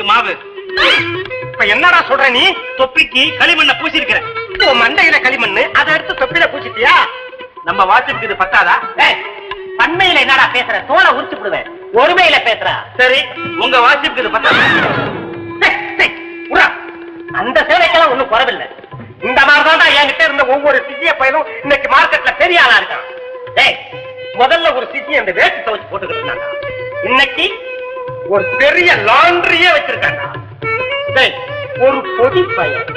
மாவு. இப்ப என்னடா சொல்ற நீ? தொப்பிக்கு களிமண்ண பூசி இருக்கிற. மண்டையில களிமண்ணு அதை எடுத்து தொப்பில பூசிட்டியா? நம்ம வாட்சிப்புக்கு இது பத்தாதா? பண்மையில என்னடா பேசுற? தோலை உரிச்சு விடுவேன். ஒருமையில பேசுற. சரி, உங்க வாட்சிப்புக்கு இது பத்தாதா? அந்த சேவைக்கெல்லாம் ஒண்ணும் குறவில்லை. இந்த மாதிரிதான் என்கிட்ட இருந்த ஒவ்வொரு சிஜிய பையனும் இன்னைக்கு மார்க்கெட்ல பெரிய ஆளா இருக்கான். முதல்ல ஒரு சிஜி அந்த வேட்டு துவச்சு போட்டுக்கிட்டு இருந்தாங்க. இன்னைக்கு ஒரு பெரிய லாண்டரியே வச்சிருக்காங்க. ஒரு பொடி பையன்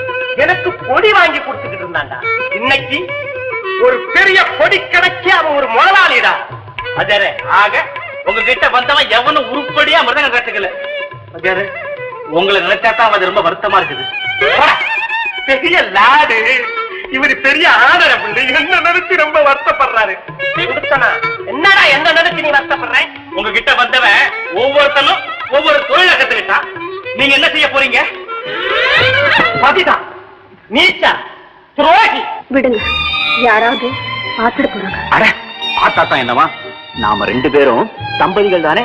எனக்கு பொடி வாங்கி கொடுத்துக்கிட்டு இருந்தாண்டா. இன்னைக்கு ஒரு பெரிய பொடி கடைக்கு அவன் ஒரு முதலாளிடா. அஜர ஆக உங்ககிட்ட வந்தவன் எவனும் உருப்படியா மிருதங்க கட்டுக்கல. அஜர உங்களை நினைச்சாதான் அது ரொம்ப வருத்தமா இருக்குது. பெரிய லாடு இவரு பெரிய ஆதரவு என்ன நினைச்சு ரொம்ப வருத்தப்படுறாரு. என்னடா என்ன நினைச்சு நீ வருத்தப்படுற? உங்ககிட்ட வந்தவன் ஒவ்வொருத்தனும் ஒவ்வொரு தொழிலை கத்துக்கிட்டான். நீங்க என்ன செய்ய போறீங்க? பதிதான் நீச்சா துரோகி. விடுங்க, யாராவது பாத்துட்டு போறாங்க. அட பாத்தாத்தான் என்னவா? நாம 2 பேரும் தம்பதிகள் தானே.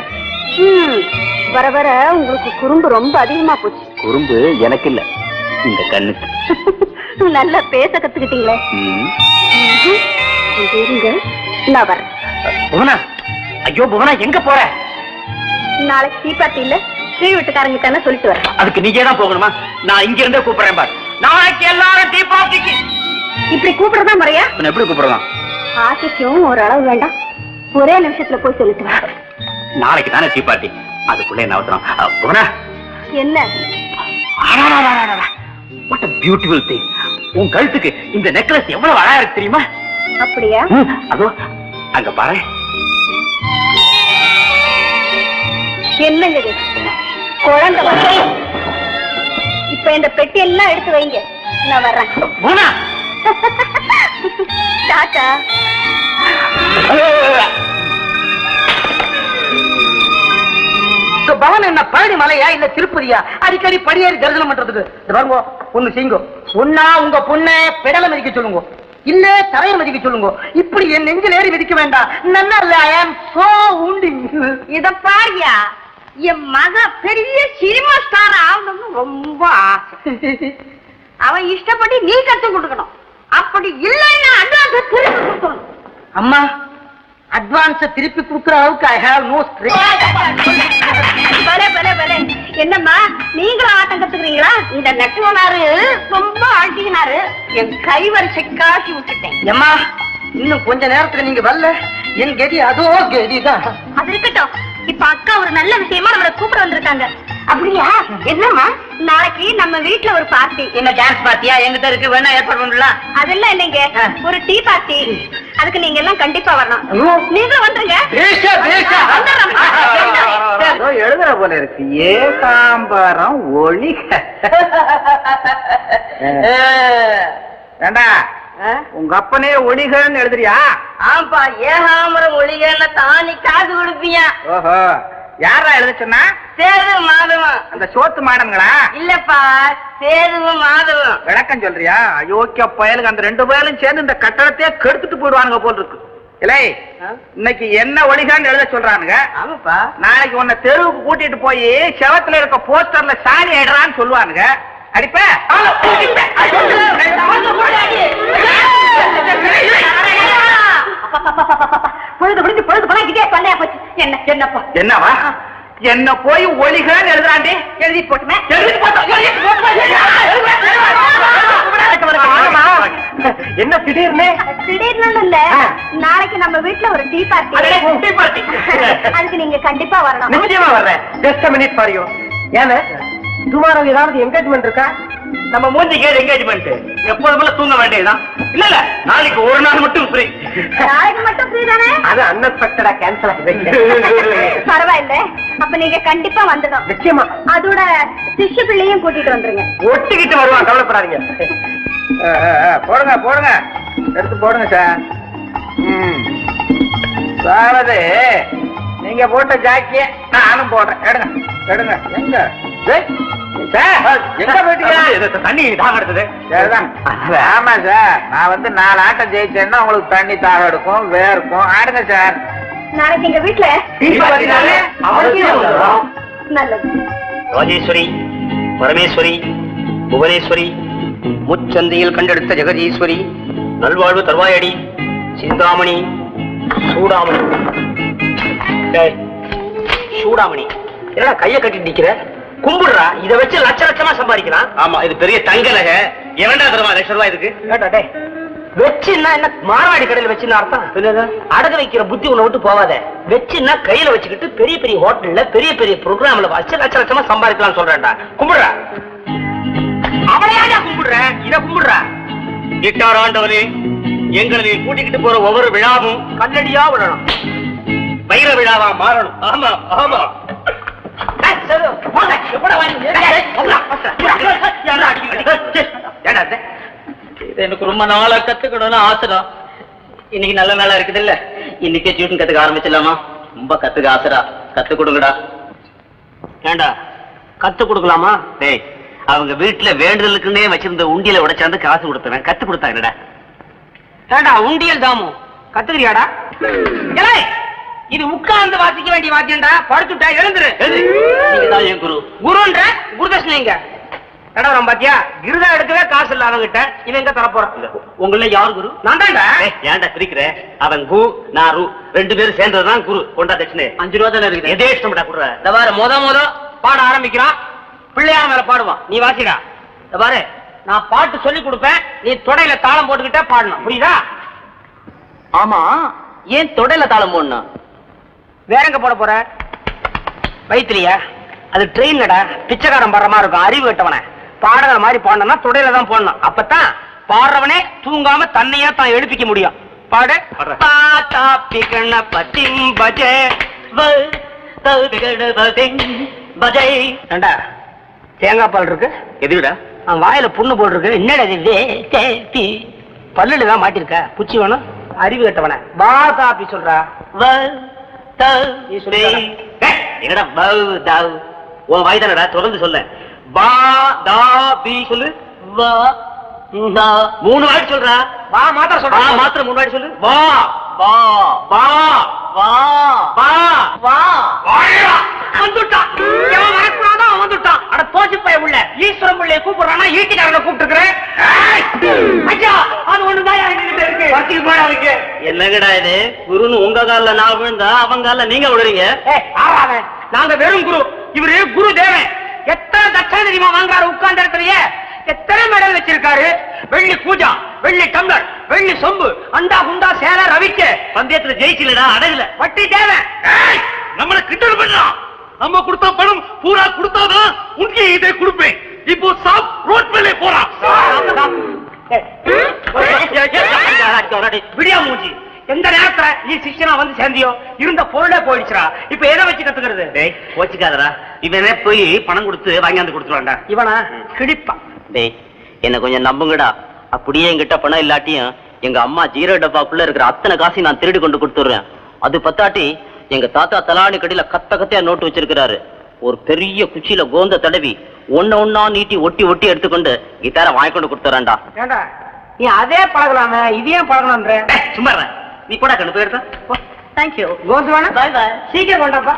வர வர உங்களுக்கு குறும்பு ரொம்ப அதிகமா போச்சு. குறும்பு எனக்கு இல்ல, இந்த கண்ணுக்கு. நல்லா பேச கத்துக்கிட்டீங்களே. இருங்க, நான் வரேன். புவனா, ஐயோ புவனா, எங்க போற? நாளைக்கு டீ பார்ட்டி இல்ல, கீழ் வீட்டுக்காரங்க தானே சொல்லிட்டு வரேன். அதுக்கு நீங்க தான் போகணுமா? நான் இங்க இருந்தே கூப்பிடுறேன் பாரு. நாளைக்கு எல்லாரும் டீ பார்ட்டிக்கு. இப்படி கூப்பிடுறதா முறையா? எப்படி கூப்பிடலாம்? ஆசைக்கும் ஒரு அளவு வேண்டாம், ஒரே நிமிஷத்துல போய் சொல்லிட்டு வரேன். நாளைக்கு தானே டீ பார்ட்டி, அதுக்குள்ள என்ன அவசரம்? புவனா, என்ன? What a beautiful thing. உன் கழுத்துக்கு இந்த நெக்லஸ் எவ்வளவு அழகா இருக்கு தெரியுமா? அப்படியா? அதோ அங்க பாரு. என்னங்க இது? குழந்தை வந்து இப்ப இந்த பெட்டி எல்லாம் எடுத்து வைங்க, நான் வர்றேன். டாடா. பவன் என்ன பழனி மலையா இல்ல திருப்பதியா? அடிக்கடி படியேறி தரிசனம் பண்றதுக்கு பாருங்க. ஒண்ணு செய்யுங்க, ஒன்னா உங்க பொண்ண பெடலை மதிக்க சொல்லுங்க, இல்ல தரைய மதிக்க சொல்லுங்க. இப்படி என் நெஞ்சில் ஏறி மிதிக்க வேண்டாம். நல்லா இல்ல, ஐ ஆம் சோ wounding. இத பாரியா, என் மக பெரிய சினிமா ஸ்டார் ஆகணும்னு ரொம்ப ஆசை. அவன் இஷ்டப்படி நீ கத்து கொடுக்கணும். அப்படி இல்லைன்னா அட்வான்ஸ் திருப்பி கொடுக்கணும். அம்மா, அட்வான்ஸ் திருப்பி கொடுக்கிற அளவுக்கு ஐ ஹேவ் நோ ஸ்ட்ரெஸ். என்னம்மா நீங்களும் ஆட்டம் கத்துக்கிறீங்களா? இந்த நெட்டோனாரு ரொம்ப ஆட்டினாரு, என் கை வரிசை காட்டி விட்டுட்டேன். அம்மா, இன்னும் கொஞ்ச நேரத்துல நீங்க வரல, என் கதி அதோ கதிதான். அது இருக்கட்டும், இப்ப அக்கா ஒரு நல்ல விஷயமா நம்மள கூப்பிட வந்திருக்காங்க. அப்படியா? என்னம்மா? நாளைக்கு நம்ம வீட்டுல ஒரு பார்ட்டி. என்ன டான்ஸ் பார்ட்டியா? எங்கிட்ட இருக்கு, வேணா ஏற்பாடு பண்ணலாம். அதெல்லாம் இல்லைங்க, ஒரு டீ பார்ட்டி. அதுக்கு நீங்க எல்லாம் கண்டிப்பா வரணும். நீங்க வந்துருங்க. எழுதுற போல இருக்கு. ஏகாம்பரம் ஒளி. ஏண்டா, உங்க அப்பனே ஒளிகன்னு எழுதுறியா? ஆம்பா, ஏகாம்பரம் ஒளிகன்னு தானி காசு கொடுப்பீங்க. ஓஹோ, யாரா எழுத சொன்னா? சேது மாதவம். அந்த சோத்து மாடங்களா? இல்லப்பா, சேதுவும் மாதவம். விளக்கம் சொல்றியா? அயோக்கிய பயலுக்கு அந்த 2 பயலும் சேர்ந்து இந்த கட்டடத்தையே கெடுத்துட்டு போயிடுவானுங்க போல் இருக்கு. இல்லை, இன்னைக்கு என்ன ஒளிகான்னு எழுத சொல்றானுங்க. ஆமாப்பா, நாளைக்கு உன்னை தெருவுக்கு கூட்டிட்டு போய் செவத்துல இருக்க போஸ்டர்ல சாணி ஆயிடுறான்னு சொல்லுவானுங்க. அடிப்ப பொழுது விடுந்து பொழுது போனா இதே பண்ணையா போச்சு. என்னப்பா என்னவா? என்ன போய் ஒளிகான்னு எழுதுறாண்டி? எழுதி போட்டுமே. என்ன திடீர்னு? திடீர்னு இல்ல, நாளைக்கு நம்ம வீட்டுல ஒரு டீ பார்ட்டி. அதுக்கு நீங்க கண்டிப்பா வரணும். நிச்சயமா வர்றேன். Just a minute for you. ஏன்னா டுமாரோ ஏதாவது என்கேஜ்மெண்ட் இருக்கா? நம்ம மூஞ்சிக்கு என்கேஜ்மெண்ட் எப்போதுமே தூங்க வேண்டியதுதான். இல்ல இல்ல, நாளைக்கு ஒரு நாள் மட்டும் ஃப்ரீ. நாளைக்கு மட்டும் ஃப்ரீ தானே? அது அன்எக்ஸ்பெக்டடா கேன்சல் ஆகிடுச்சு. பரவாயில்ல, அப்ப நீங்க கண்டிப்பா வந்துடும். நிச்சயமா. அதோட சிஷ்ய பிள்ளையும் கூட்டிட்டு வந்துருங்க. ஒட்டிக்கிட்டு வருவான், கவலைப்படாதீங்க. போடுங்க போடுங்க, எடுத்து போடுங்க சார். சாரது, நீங்க போட்ட ஜாக்கிய நானும் போடுறேன். எடுங்க எடுங்க. எங்க எங்க போயிட்டீங்க? தண்ணி தாக எடுத்தது. ஆமா சார், நான் வந்து 4 ஆட்டம் ஜெயிச்சேன்னா உங்களுக்கு தண்ணி தாக எடுக்கும், வேர்க்கும். ஆடுங்க சார். நாளைக்கு எங்க வீட்டுல நல்லது. ராஜேஸ்வரி, பரமேஸ்வரி, புவனேஸ்வரி, முச்சந்தியில் கண்டெடுத்த ஜெகதீஸ்வரி, நல்வாழ்வு தருவாயடி, சிந்தாமணி, சூடாமணி. சூடாமணி என்ன கைய கட்டி நிக்கிற? கும்பிடுறா, இதை வச்சு லட்ச லட்சமா சம்பாதிக்கலாம். ஆமா, இது பெரிய தங்க நகை. எவன்டா தருவா லட்சம் ரூபாய் இதுக்கு? வச்சுன்னா என்ன மார்வாடி கடையில் வச்சுன்னு அர்த்தம்? அடகு வைக்கிற புத்தி உன்னை விட்டு போவாத. வச்சுன்னா கையில வச்சுக்கிட்டு பெரிய பெரிய ஹோட்டல்ல பெரிய பெரிய ப்ரோக்ராம்ல வச்சு லட்ச லட்சமா சம்பாதிக்கலாம் சொல்றேன்டா. கும்பிடுறா, அவளையாடா கும்பிடுற, இத கும்பிடுறா. கிட்டார் ஆண்டவனே, எங்களை கூட்டிக்கிட்டு போற ஒவ்வொரு விழாவும் கல்லடியா விழணும், வைர விழாவா மாறணும். ஆமா ஆமா. எனக்கு ரொம்ப நாளா கத்துக்கணும்னு ஆசைதான். இன்னைக்கு நல்ல நாளா இருக்குது இல்ல, இன்னைக்கே டியூஷன் கத்துக்க ஆரம்பிச்சிடலாமா? ரொம்ப கத்துக்க ஆசைடா, கத்து கொடுங்கடா. ஏண்டா கத்து கொடுக்கலாமா? டேய், அவங்க வீட்டுல வேண்டுதலுக்குன்னே வச்சிருந்த உண்டியலை உடைச்சாந்து காசு கொடுத்தவன் கத்து கொடுத்தாங்கடா. ஏண்டா உண்டியல் தாமு கத்துக்கிறியாடா? இது உட்கார்ந்து வாசிக்க வேண்டிய வாத்தியம்டா. படுத்துட்டா எழுந்துரு. நீங்கதான் என் குரு. குருன்ற குருதட்சணைங்க கடவுரம் பாத்தியா? கிருதா எடுக்கவே காசு இல்ல அவங்கிட்ட. இவன் எங்க தரப்போறான்? உங்கள யார் குரு? நான் தான்டா. ஏன்டா பிரிக்கிற? அவன் கு, நான் ரு, ரெண்டு பேரும் சேர்ந்ததுதான் குரு. கொண்டா தட்சணை 5 ரூபா தானே இருக்குது. எதே இஷ்டம்டா குடுற. இந்த பாரு, முத பாட ஆரம்பிக்கிறான், பிள்ளையார் மேல பாடுவான். நீ வாசிடா. இந்த பாரு, நான் பாட்டு சொல்லி கொடுப்பேன், நீ தொடையில தாளம் போட்டுக்கிட்டே பாடணும். புரியுதா? ஆமா, ஏன் தொடையில தாளம் போடணும்? வேற எங்க போட போற? வயிற்றுலையா? அது ட்ரெயின்லடா. பிச்சைக்காரன் பாடுற மாதிரி இருக்கும். அறிவு கட்டவன பாடுற மாதிரி பாடணும்னா தொடையில தான் போடணும். அப்பதான் பாடுறவனே தூங்காம தன்னையா தான் எழுப்பிக்க முடியும். பாடு. தேங்காய் பால் இருக்கு. எதுடா? வாயில புண்ணு போட்டிருக்கு. என்னடா பல்லுல தான் மாட்டிருக்க. புச்சி வேணும். அறிவு கட்டவன பா தாப்பி சொல்றா. என்னடா உன் வாய்தானடா, தொடர்ந்து சொல்ல. பா தா பி சொல்லு. வா 3 வாட்டி சொல்றா. வா மாத்திர சொல்றா. மாத்திர 3 வாட்டி சொல்லு. வா வா வா வா வா வா வந்துட்டான். எவன் வரக்கூடாதோ அவன் வந்துட்டான். அட தோசி பைய உள்ள ஈஸ்வரம் பிள்ளைய கூப்பிடுறானா ஈட்டிக்காரனை கூப்பிட்டுருக்கிறேன். அது ஒண்ணுதான் இருக்கு. பத்திக்கு போடாதீங்க. என்னங்கடா இது? குருன்னு உங்க கால நான் விழுந்தா அவங்க கால நீங்க விடுறீங்க. நாங்க வெறும் குரு, இவரு குரு தேவன். எத்தனை தட்சணை தெரியுமா வாங்குறாரு? உட்கார்ந்து இடத்துலயே எத்தனை மெடல் வச்சிருக்காரு? வெள்ளி கூஜா, வெள்ளி டம்ளர், வெள்ளி சொம்பு, அண்டா குண்டா சேர ரவிக்க. பந்தயத்துல ஜெயிச்சிலடா, அடகுல. வட்டி தேவன் நம்மள கிண்டல் பண்ணலாம். நம்ம கொடுத்த பணம் பூரா கொடுத்தாதான் உனக்கு இதை கொடுப்பேன். இப்போ சாப் ரோட் மேலே போறான். விடியா மூஞ்சி. எந்த நேரத்துல நீ சிஷ்யனா வந்து சேர்ந்தியோ இருந்த பொருளே போயிடுச்சுடா. இப்ப எதை வச்சு கத்துக்கிறது? போச்சுக்காதரா. இவனே போய் பணம் கொடுத்து வாங்கியாந்து கொடுத்துருவான்டா. இவனா கிழிப்பான். டேய், என்ன கொஞ்சம் நம்புங்கடா. அப்படியே என்கிட்ட பணம் இல்லாட்டியும் எங்க அம்மா ஜீரோ டப்பாக்குள்ள இருக்கிற அத்தனை காசையும் நான் திருடி கொண்டு கொடுத்துடுறேன். அது பத்தாட்டி எங்க தாத்தா தலாணி கடையில கத்த கத்தையா நோட்டு வச்சிருக்கிறாரு. ஒரு பெரிய குச்சியில கோந்த தடவி ஒன்னா நீட்டி ஒட்டி ஒட்டி எடுத்துக்கொண்டு கிட்டார வாங்கி கொண்டு கொடுத்துறான்டா. ஏண்டா நீ அதே பழகலாமே, இதே பழகணும்ன்ற? சும்மா நீ கூட கண்டு போயிருக்க. Thank you. கோஸ் வேணா? Bye bye. சீக்கிரம் கொண்டாப்பா.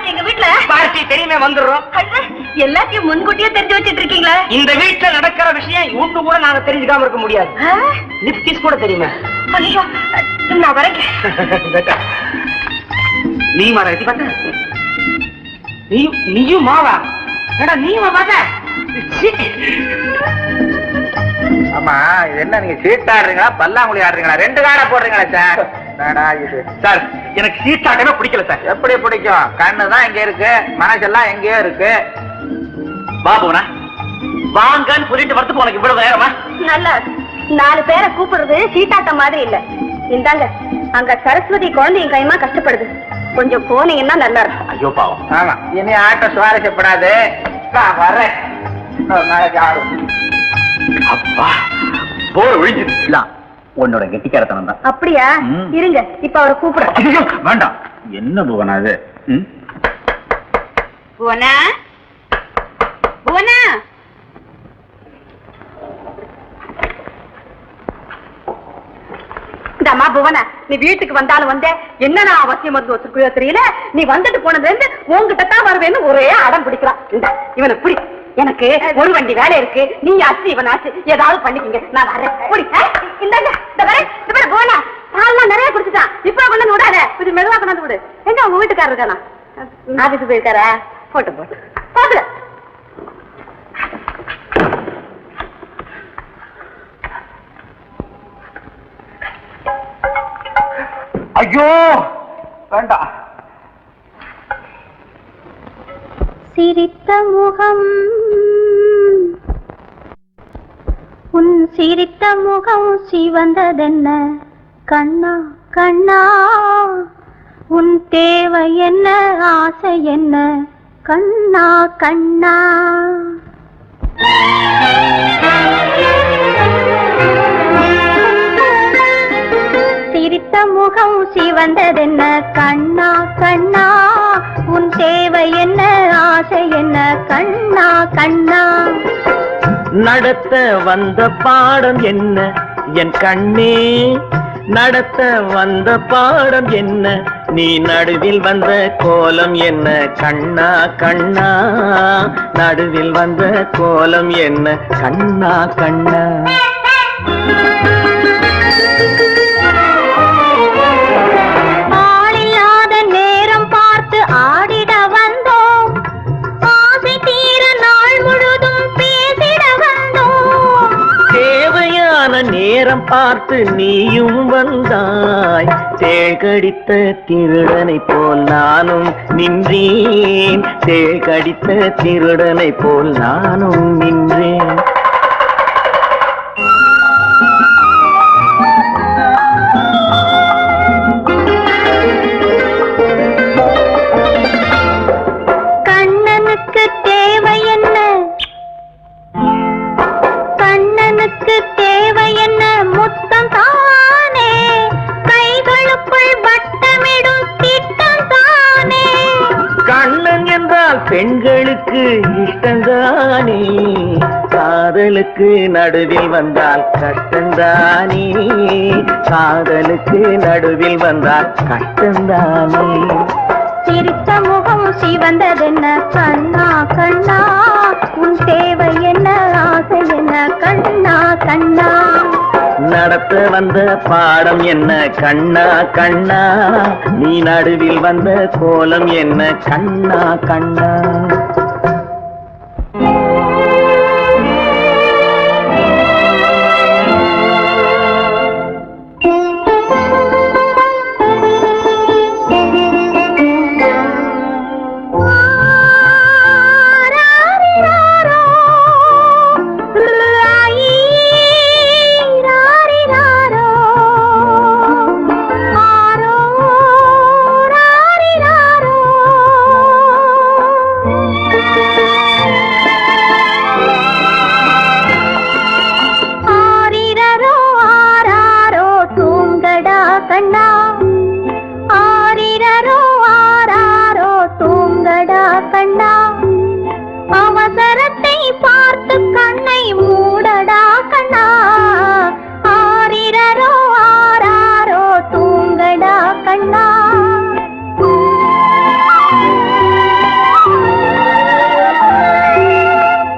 எங்க வீட்டுல பார்ட்டி தெரியுமே வந்துடுறோம். எல்லாத்தையும் முன்கூட்டியே தெரிஞ்சு வச்சிட்டு இருக்கீங்களா? இந்த வீட்டுல நடக்கிற விஷயம் ஒண்ணு கூட நாங்க தெரிஞ்சுக்காம இருக்க முடியாது. லிப்கிஸ் கூட தெரியுமா? நான் வரேன். நீ மாற எத்தி பார்த்த? நீயும் மாவா? ஏடா நீமா பார்த்த? ஆமா, இது என்ன நீங்க சீட் ஆடுறீங்களா பல்லாங்குழி ஆடுறீங்களா? 2 காடை போடுறீங்களா சார்? சார், எனக்கு சீட்டாட்டமே பிடிக்கல சார். எப்படி பிடிக்கும்? கண்ணு தான் எங்க இருக்கு, மனசெல்லாம் எங்கேயோ இருக்கு. பாபுனா வாங்கன்னு சொல்லிட்டு வரதுக்கு உனக்கு இவ்வளவு வேறமா? நல்லா 4 பேரை கூப்பிடுறது சீட்டாட்டம் மாதிரி இல்ல. இந்தாங்க, அங்க சரஸ்வதி குழந்தையும் கைமா கஷ்டப்படுது. கொஞ்சம் போனீங்கன்னா நல்லா இருக்கும். ஐயோ பாவம். ஆமா, இனி ஆட்டம் சுவாரஸ்யப்படாது. நான் வர்றேன். நாளைக்கு ஆடும். அப்பா போர் ஒழிஞ்சிருச்சுலாம். உன்னோட கெட்டிக்காரத்தனம் தான். அப்படியா? இருங்க, இப்ப அவரை கூப்பிடுறேன். வேண்டாம். என்ன புவனா அது? புவனா, புவனா. இந்த அம்மா புவன, நீ வீட்டுக்கு வந்தாலும் வந்தே என்னன்னா அவசியம் வந்து வச்சிருக்கோ தெரியல. நீ வந்துட்டு போனதுல இருந்து உங்ககிட்ட தான் வருவேன்னு ஒரே அடம் பிடிக்கிறான். இந்த இவனை புடி, எனக்கு ஒரு வண்டி வேலை இருக்கு, நீ ஆச்சு இவன் ஆச்சு ஏதாவது பண்ணிக்கங்க, நான் வரேன். புடி இந்த புவனா, பால்லாம் நிறைய குடிச்சுட்டான், இப்ப கொண்டு விடாத, கொஞ்சம் மெதுவா கொண்டாந்து விடு. எங்க உங்க வீட்டுக்காரர் இருக்கானா? ஆபீஸ் போயிருக்காரா? போட்டு போட்டு பாத்து. ஐயோ வேண்டாம். சிரித்த முகம், உன் சிரித்த முகம் சிவந்ததென்ன கண்ணா கண்ணா, உன் தேவை என்ன ஆசை என்ன கண்ணா கண்ணா. சிரித்த முகம் சிவந்ததென்ன கண்ணா கண்ணா, உன் தேவை என்ன ஆசை என்ன கண்ணா கண்ணா. நடத்த வந்த பாடம் என்ன என் கண்ணே, நடத்த வந்த பாடம் என்ன, நீ நடுவில் வந்த கோலம் என்ன கண்ணா கண்ணா, நடுவில் வந்த கோலம் என்ன கண்ணா கண்ணா. ஆளில்லாத நேரம் பார்த்து ஆடிட வந்தோம், ஆசை தீர நாள் முழுதும் பேசிட வந்தோம். தேவையான நேரம் பார்த்து நீயும் வந்தாய், தேழ்கடித்த திருடனை போல் நானும் நின்றேன், தேழ்கடித்த திருடனை போல் நானும் நின்றேன். கண்ணனுக்கு தேவை என்ன, கண்ணனுக்கு தேவை என்ன முத்தம் தானே, கைகளுக்குள் வட்டமிடும் திட்டம் தானே. கண்ணன் என்றால் பெண்களுக்கு இஷ்டந்தானே, காதலுக்கு நடுவில் வந்தால் கஷ்டந்தானே, காதலுக்கு நடுவில் வந்தால் கஷ்டந்தானே. சிரித்த முகம் சிவந்ததென்ன கண்ணா கண்ணா, உன் தேவை என்ன ஆசை என்ன கண்ணா கண்ணா. நடத்த வந்த பாடம் என்ன கண்ணா கண்ணா, நீ நடுவில் வந்த கோலம் என்ன கண்ணா கண்ணா. அவசரத்தை பார்த்து கண்ணை மூடடா கண்ணா, ஆரிரரோ ஆராரோ தூங்கடா கண்ணா.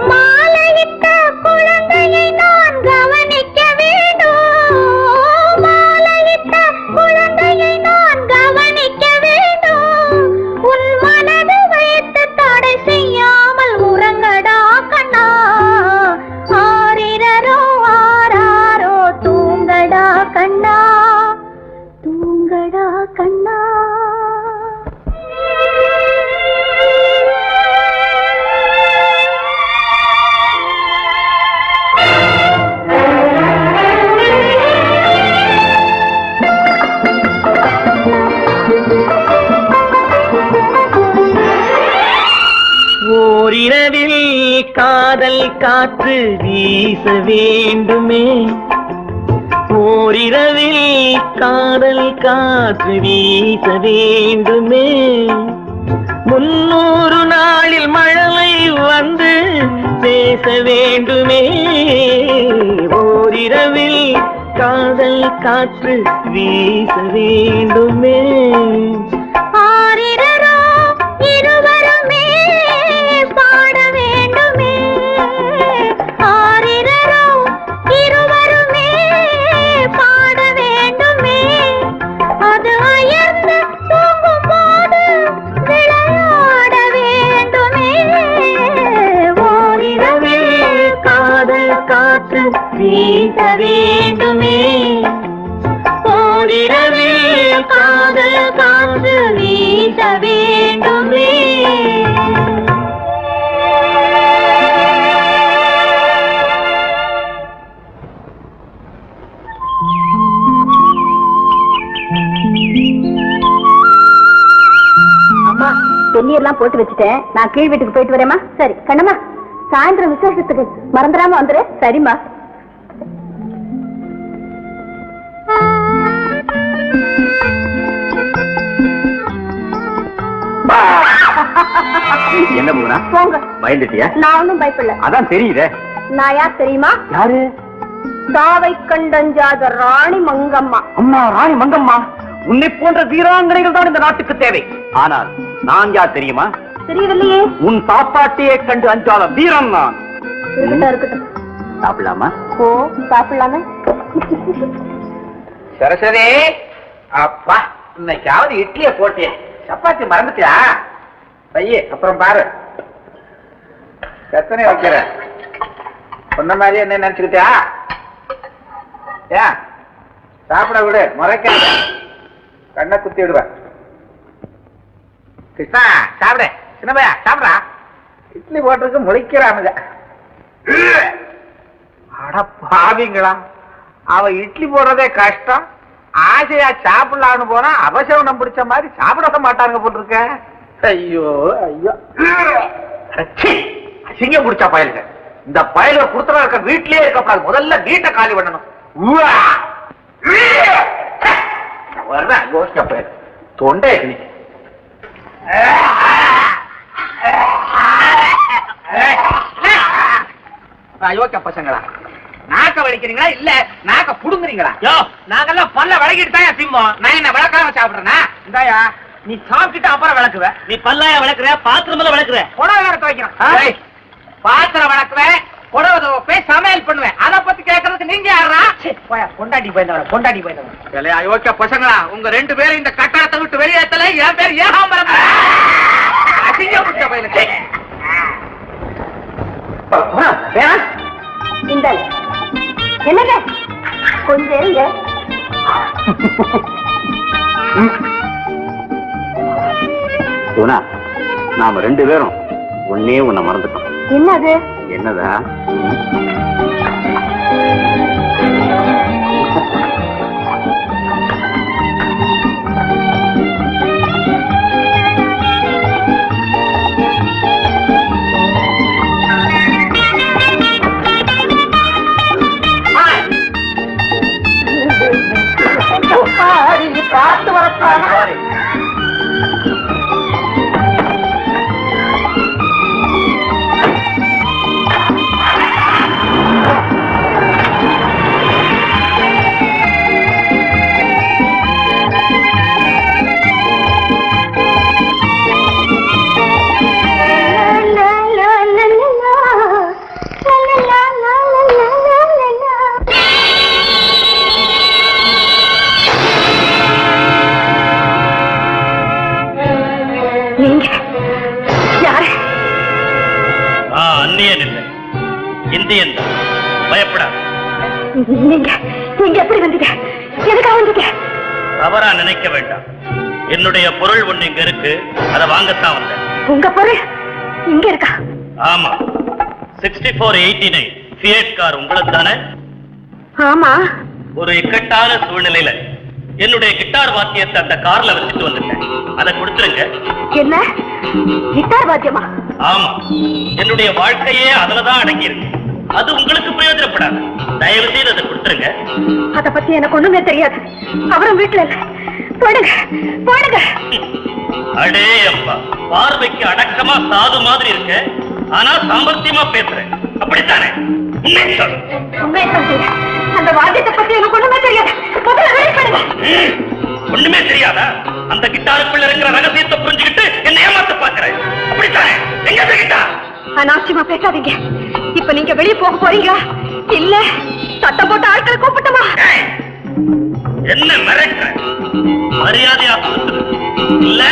மாலையிட்ட குழந்தையை நான் கவனிக்க வேண்டும், மாலையிட்ட குழந்தையை நான் கவனிக்க வேண்டும், உன் மனது வைத்து தடை செய்யாமல் உறங்கடா கண்ணா, ஆரிரரோ ஆராரோ தூங்கடா கண்ணா, தூங்கடா கண்ணா. ஓரிரவில் காதல் காற்று வீச வேண்டுமே, ஓரிரவில் காதல் காற்று வீச வேண்டுமே, 300 நாளில் மழலை வந்து பேச வேண்டுமே, ஓரிரவில் காதல் காற்று வீச வேண்டுமே. ஆரிரரோ இருவருமே பாட வேண்டுமே. ஆரிரரோ இருவருமே பாட வேண்டுமே. அது அயர்ந்து தூங்கும் போது விளையாட வேண்டுமே. ஓரிரவே காதல் காற்று வீச வேண்டுமே. ஓரிரவே காதல் காற்று வீச வேண்டுமே. அம்மா தென்னியெல்லாம் போட்டு வச்சுட்டேன். நான் கீழ் வீட்டுக்கு போயிட்டு வரேம்மா. சரி கண்ணம்மா, சாயந்தரம் விசேஷத்துக்கு மறந்துடாம வந்துரு. சரிம்மா. என்ன பூனா போங்க. பயந்துட்டியா? நான் ஒன்னும் பயப்படல. அதான் தெரியுதே. நான் யார் தெரியுமா? யாரு? சாவை கண்டஞ்சாத ராணி மங்கம்மா. அம்மா ராணி மங்கம்மா, உன்னை போன்ற வீராங்கனைகள் தான் இந்த நாட்டுக்கு தேவை. ஆனால் நான் யார் தெரியுமா? தெரியவில்லையே. உன் சாப்பாட்டையே கண்டு அஞ்சாத வீரன் நான். இருக்கட்டும் இருக்கட்டும். சாப்பிடலாமா? ஓ சாப்பிடலாமே. சரஸ்வதி, அப்பா இன்னைக்காவது இட்லிய போட்டேன். சப்பாத்தி மறந்துட்டியா? பையே அப்புறம் பாரு. எத்தனை வைக்கிற? சொன்ன மாதிரி என்ன நினைச்சுக்கிட்டியா? ஏன் சாப்பிட விடு, முறைக்க கண்ணை குத்தி விடுவேன். கிருஷ்ணா சாப்பிடு. சின்னபையா சாப்பிடா. இட்லி போட்டிருக்கு முழிக்கிறானுங்க. அட பாவிங்களா, அவ இட்லி போடுறதே கஷ்டம். ஆசையா சாப்பிடலான்னு போனா அவசரம் பிடிச்ச மாதிரி சாப்பிட மாட்டாங்க போட்டிருக்க. ஐயோ ஐயோ, அசிங்கம் பிடிச்சா பயலுங்க. இந்த பயலுக்கு கொடுத்துறா இருக்க வீட்லயே இருக்கக்கூடாது. முதல்ல வீட்டை காலி பண்ணணும். யோசிக்க பயல் தொண்டை கிளி. யோசிக்க பசங்களா, நாக்க வலிக்கிறீங்களா இல்ல நாக்க புடுங்குறீங்களா? யோ, நாங்கெல்லாம் பல்ல விளக்கிட்டு தான் திம்போம். நான் என்ன விளக்காம சாப்பிடுறேன்னா? இந்தாயா, நீ சாப்பிட்டுட்டு அப்புறம் விளக்குவ. நீ பல்லாய விளக்குற, பாத்திரம் விளக்குற. புடவை வேற வைக்கணும். பாத்திரம் வளர்க்குவேன், புடவை துவைப்பேன், சமையல் பண்ணுவேன். அதை பத்தி கேட்கறதுக்கு நீங்க யாரா? பொண்டாட்டி போயிருந்தவன, பொண்டாட்டி போயிருந்தவன். இல்லையா யோசிக்க பசங்களா, உங்க ரெண்டு பேரும் இந்த கட்டடத்தை விட்டு வெளியேற்றல. என் பேர் ஏகாம்பரம். அசிங்கம் பிடிச்ச பையனுக்கு. இந்தாங்க. என்னங்க கொஞ்சம் இருங்க. சோனா, நாம ரெண்டு பேரும் ஒன்னே உன்னை மறந்துட்டோம். என்னது? என்னதா? பார்த்து வரப்பாங்க. இந்தியன் தான், பயப்படாது. நீங்க எப்படி வந்தீங்க? எதுக்காக வந்தீங்க? தவறா நினைக்க வேண்டாம். என்னுடைய பொருள் ஒண்ணு இங்க இருக்கு, அதை வாங்கத்தான் வந்தேன். உங்க பொருள் இங்க இருக்கா? ஆமா, 6489 ஃபியட் கார் உங்களுக்கு தானே? ஆமா. ஒரு இக்கட்டான சூழ்நிலையில என்னுடைய கிட்டார் வாத்தியத்தை அந்த கார்ல வச்சுட்டு வந்துட்டேன். அதை கொடுத்துருங்க. என்ன கிட்டார் வாத்தியமா? ஆமா, என்னுடைய வாழ்க்கையே அதுலதான் அடங்கி இருக்கு. அது உங்களுக்கு பிரயோஜனப்படாது. தயவு செய்து அதை கொடுத்துருங்க. அத பத்தி எனக்கு ஒண்ணுமே தெரியாது. அவரும் வீட்டுல இல்ல. போடுங்க போடுங்க. அடே அப்பா, பார்வைக்கு அடக்கமா சாது மாதிரி இருக்கு, ஆனா சாமர்த்தியமா பேசுறேன். அப்படித்தானே? உண்மையை சொல்றீங்க. அந்த வாத்தியத்தை பத்தி எனக்கு ஒண்ணுமே ஒண்ணுமே தெரியாதா? அந்த கிட்டாருக்குள்ள இருக்கிற ரகசியத்தை புரிஞ்சுக்கிட்டு என்ன ஏமாத்த பாக்குறேன். அப்படித்தானே? எங்க அந்த கிட்டார்? அனாவசியமா பேசாதீங்க. இப்ப நீங்க வெளியே போக போறீங்க இல்ல சட்டம் போட்ட ஆட்களை கூப்பிட்டமா? என்ன மிரட்டுற? மரியாதையா கொடுத்துரு. இல்ல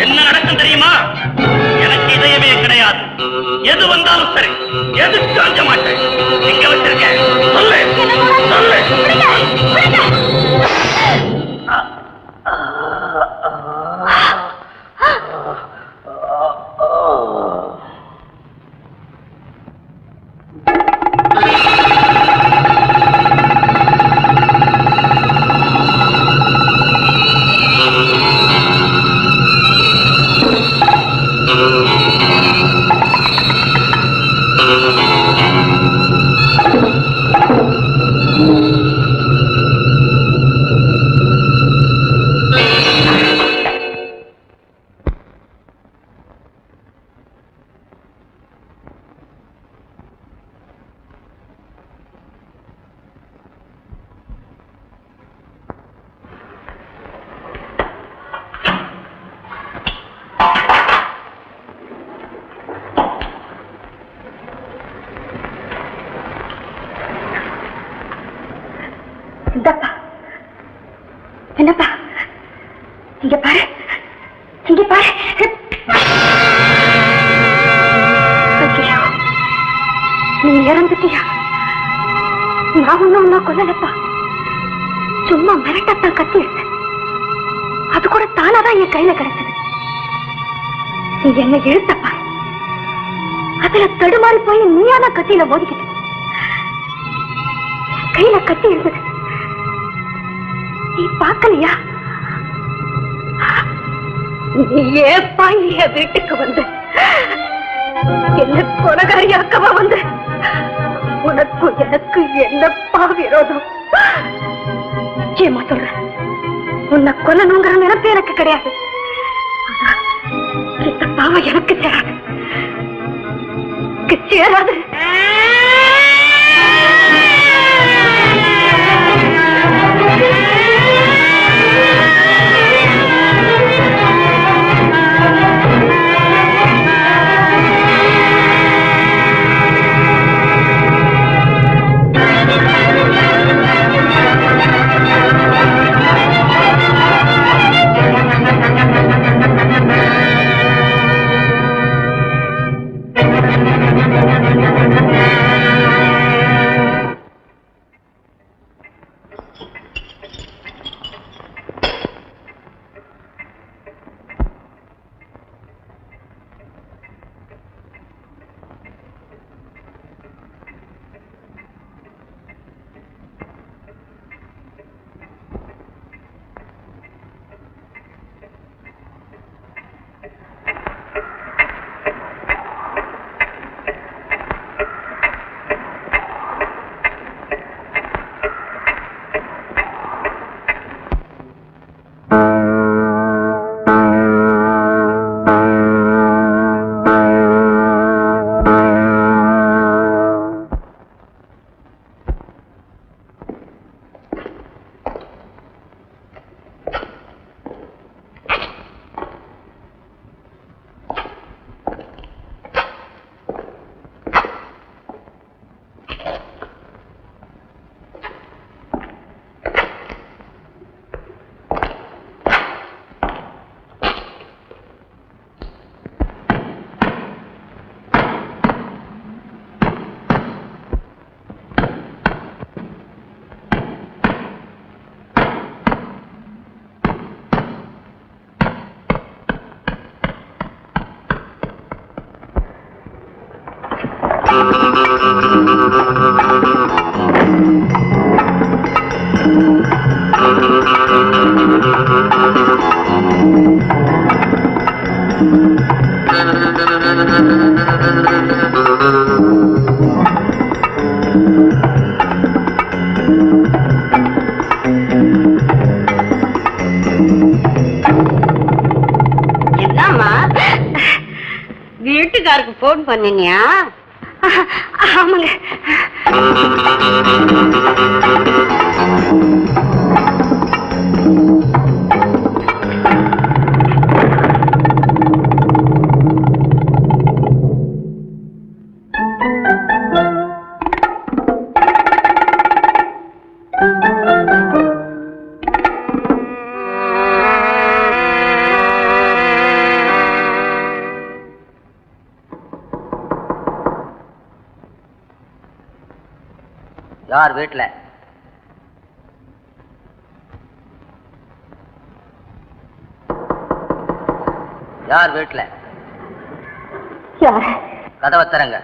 என்ன நடக்கும் தெரியுமா? எனக்கு இதயமே கிடையாது. எது வந்தாலும் சரி, எது சாஞ்ச மாட்டேன். எங்க வச்சிருக்கேன் சொல்லு சொல்லு. என்னப்பா இங்க பாரு, இங்க பாரு. ஐயோ, நீ இறந்துட்டியா? நான் ஒண்ணு கொல்லலப்பா, சும்மா மிரட்டத்தான் கத்தி எடுத்தேன். அது கூட தானாதான் என் கையில கிடைச்சது. நீ என்ன இழுத்தப்பா, அதுல தடுமாறி போய் நீயான கத்தியில மோதிக்கிட்டு கையில கத்தி இருந்தது. நீ பார்க்கலையா? நீ ஏப்பா என் வீட்டுக்கு வந்து என்ன கொலகாரியாக்கவா வந்து? உனக்கு எனக்கு என்னப்பா விரோதம்? நிச்சயமா சொல்றேன், உன்னை கொல்லணுங்கிற நினைப்பு எனக்கு கிடையாது. இந்த பாவம் எனக்கு சேராது. வீட்டுக்காருக்கு போன் பண்ணினியா? ஆமாங்க. யார் வீட்டுல? யார் வீட்டுல? யாரு? கதவை திறங்க.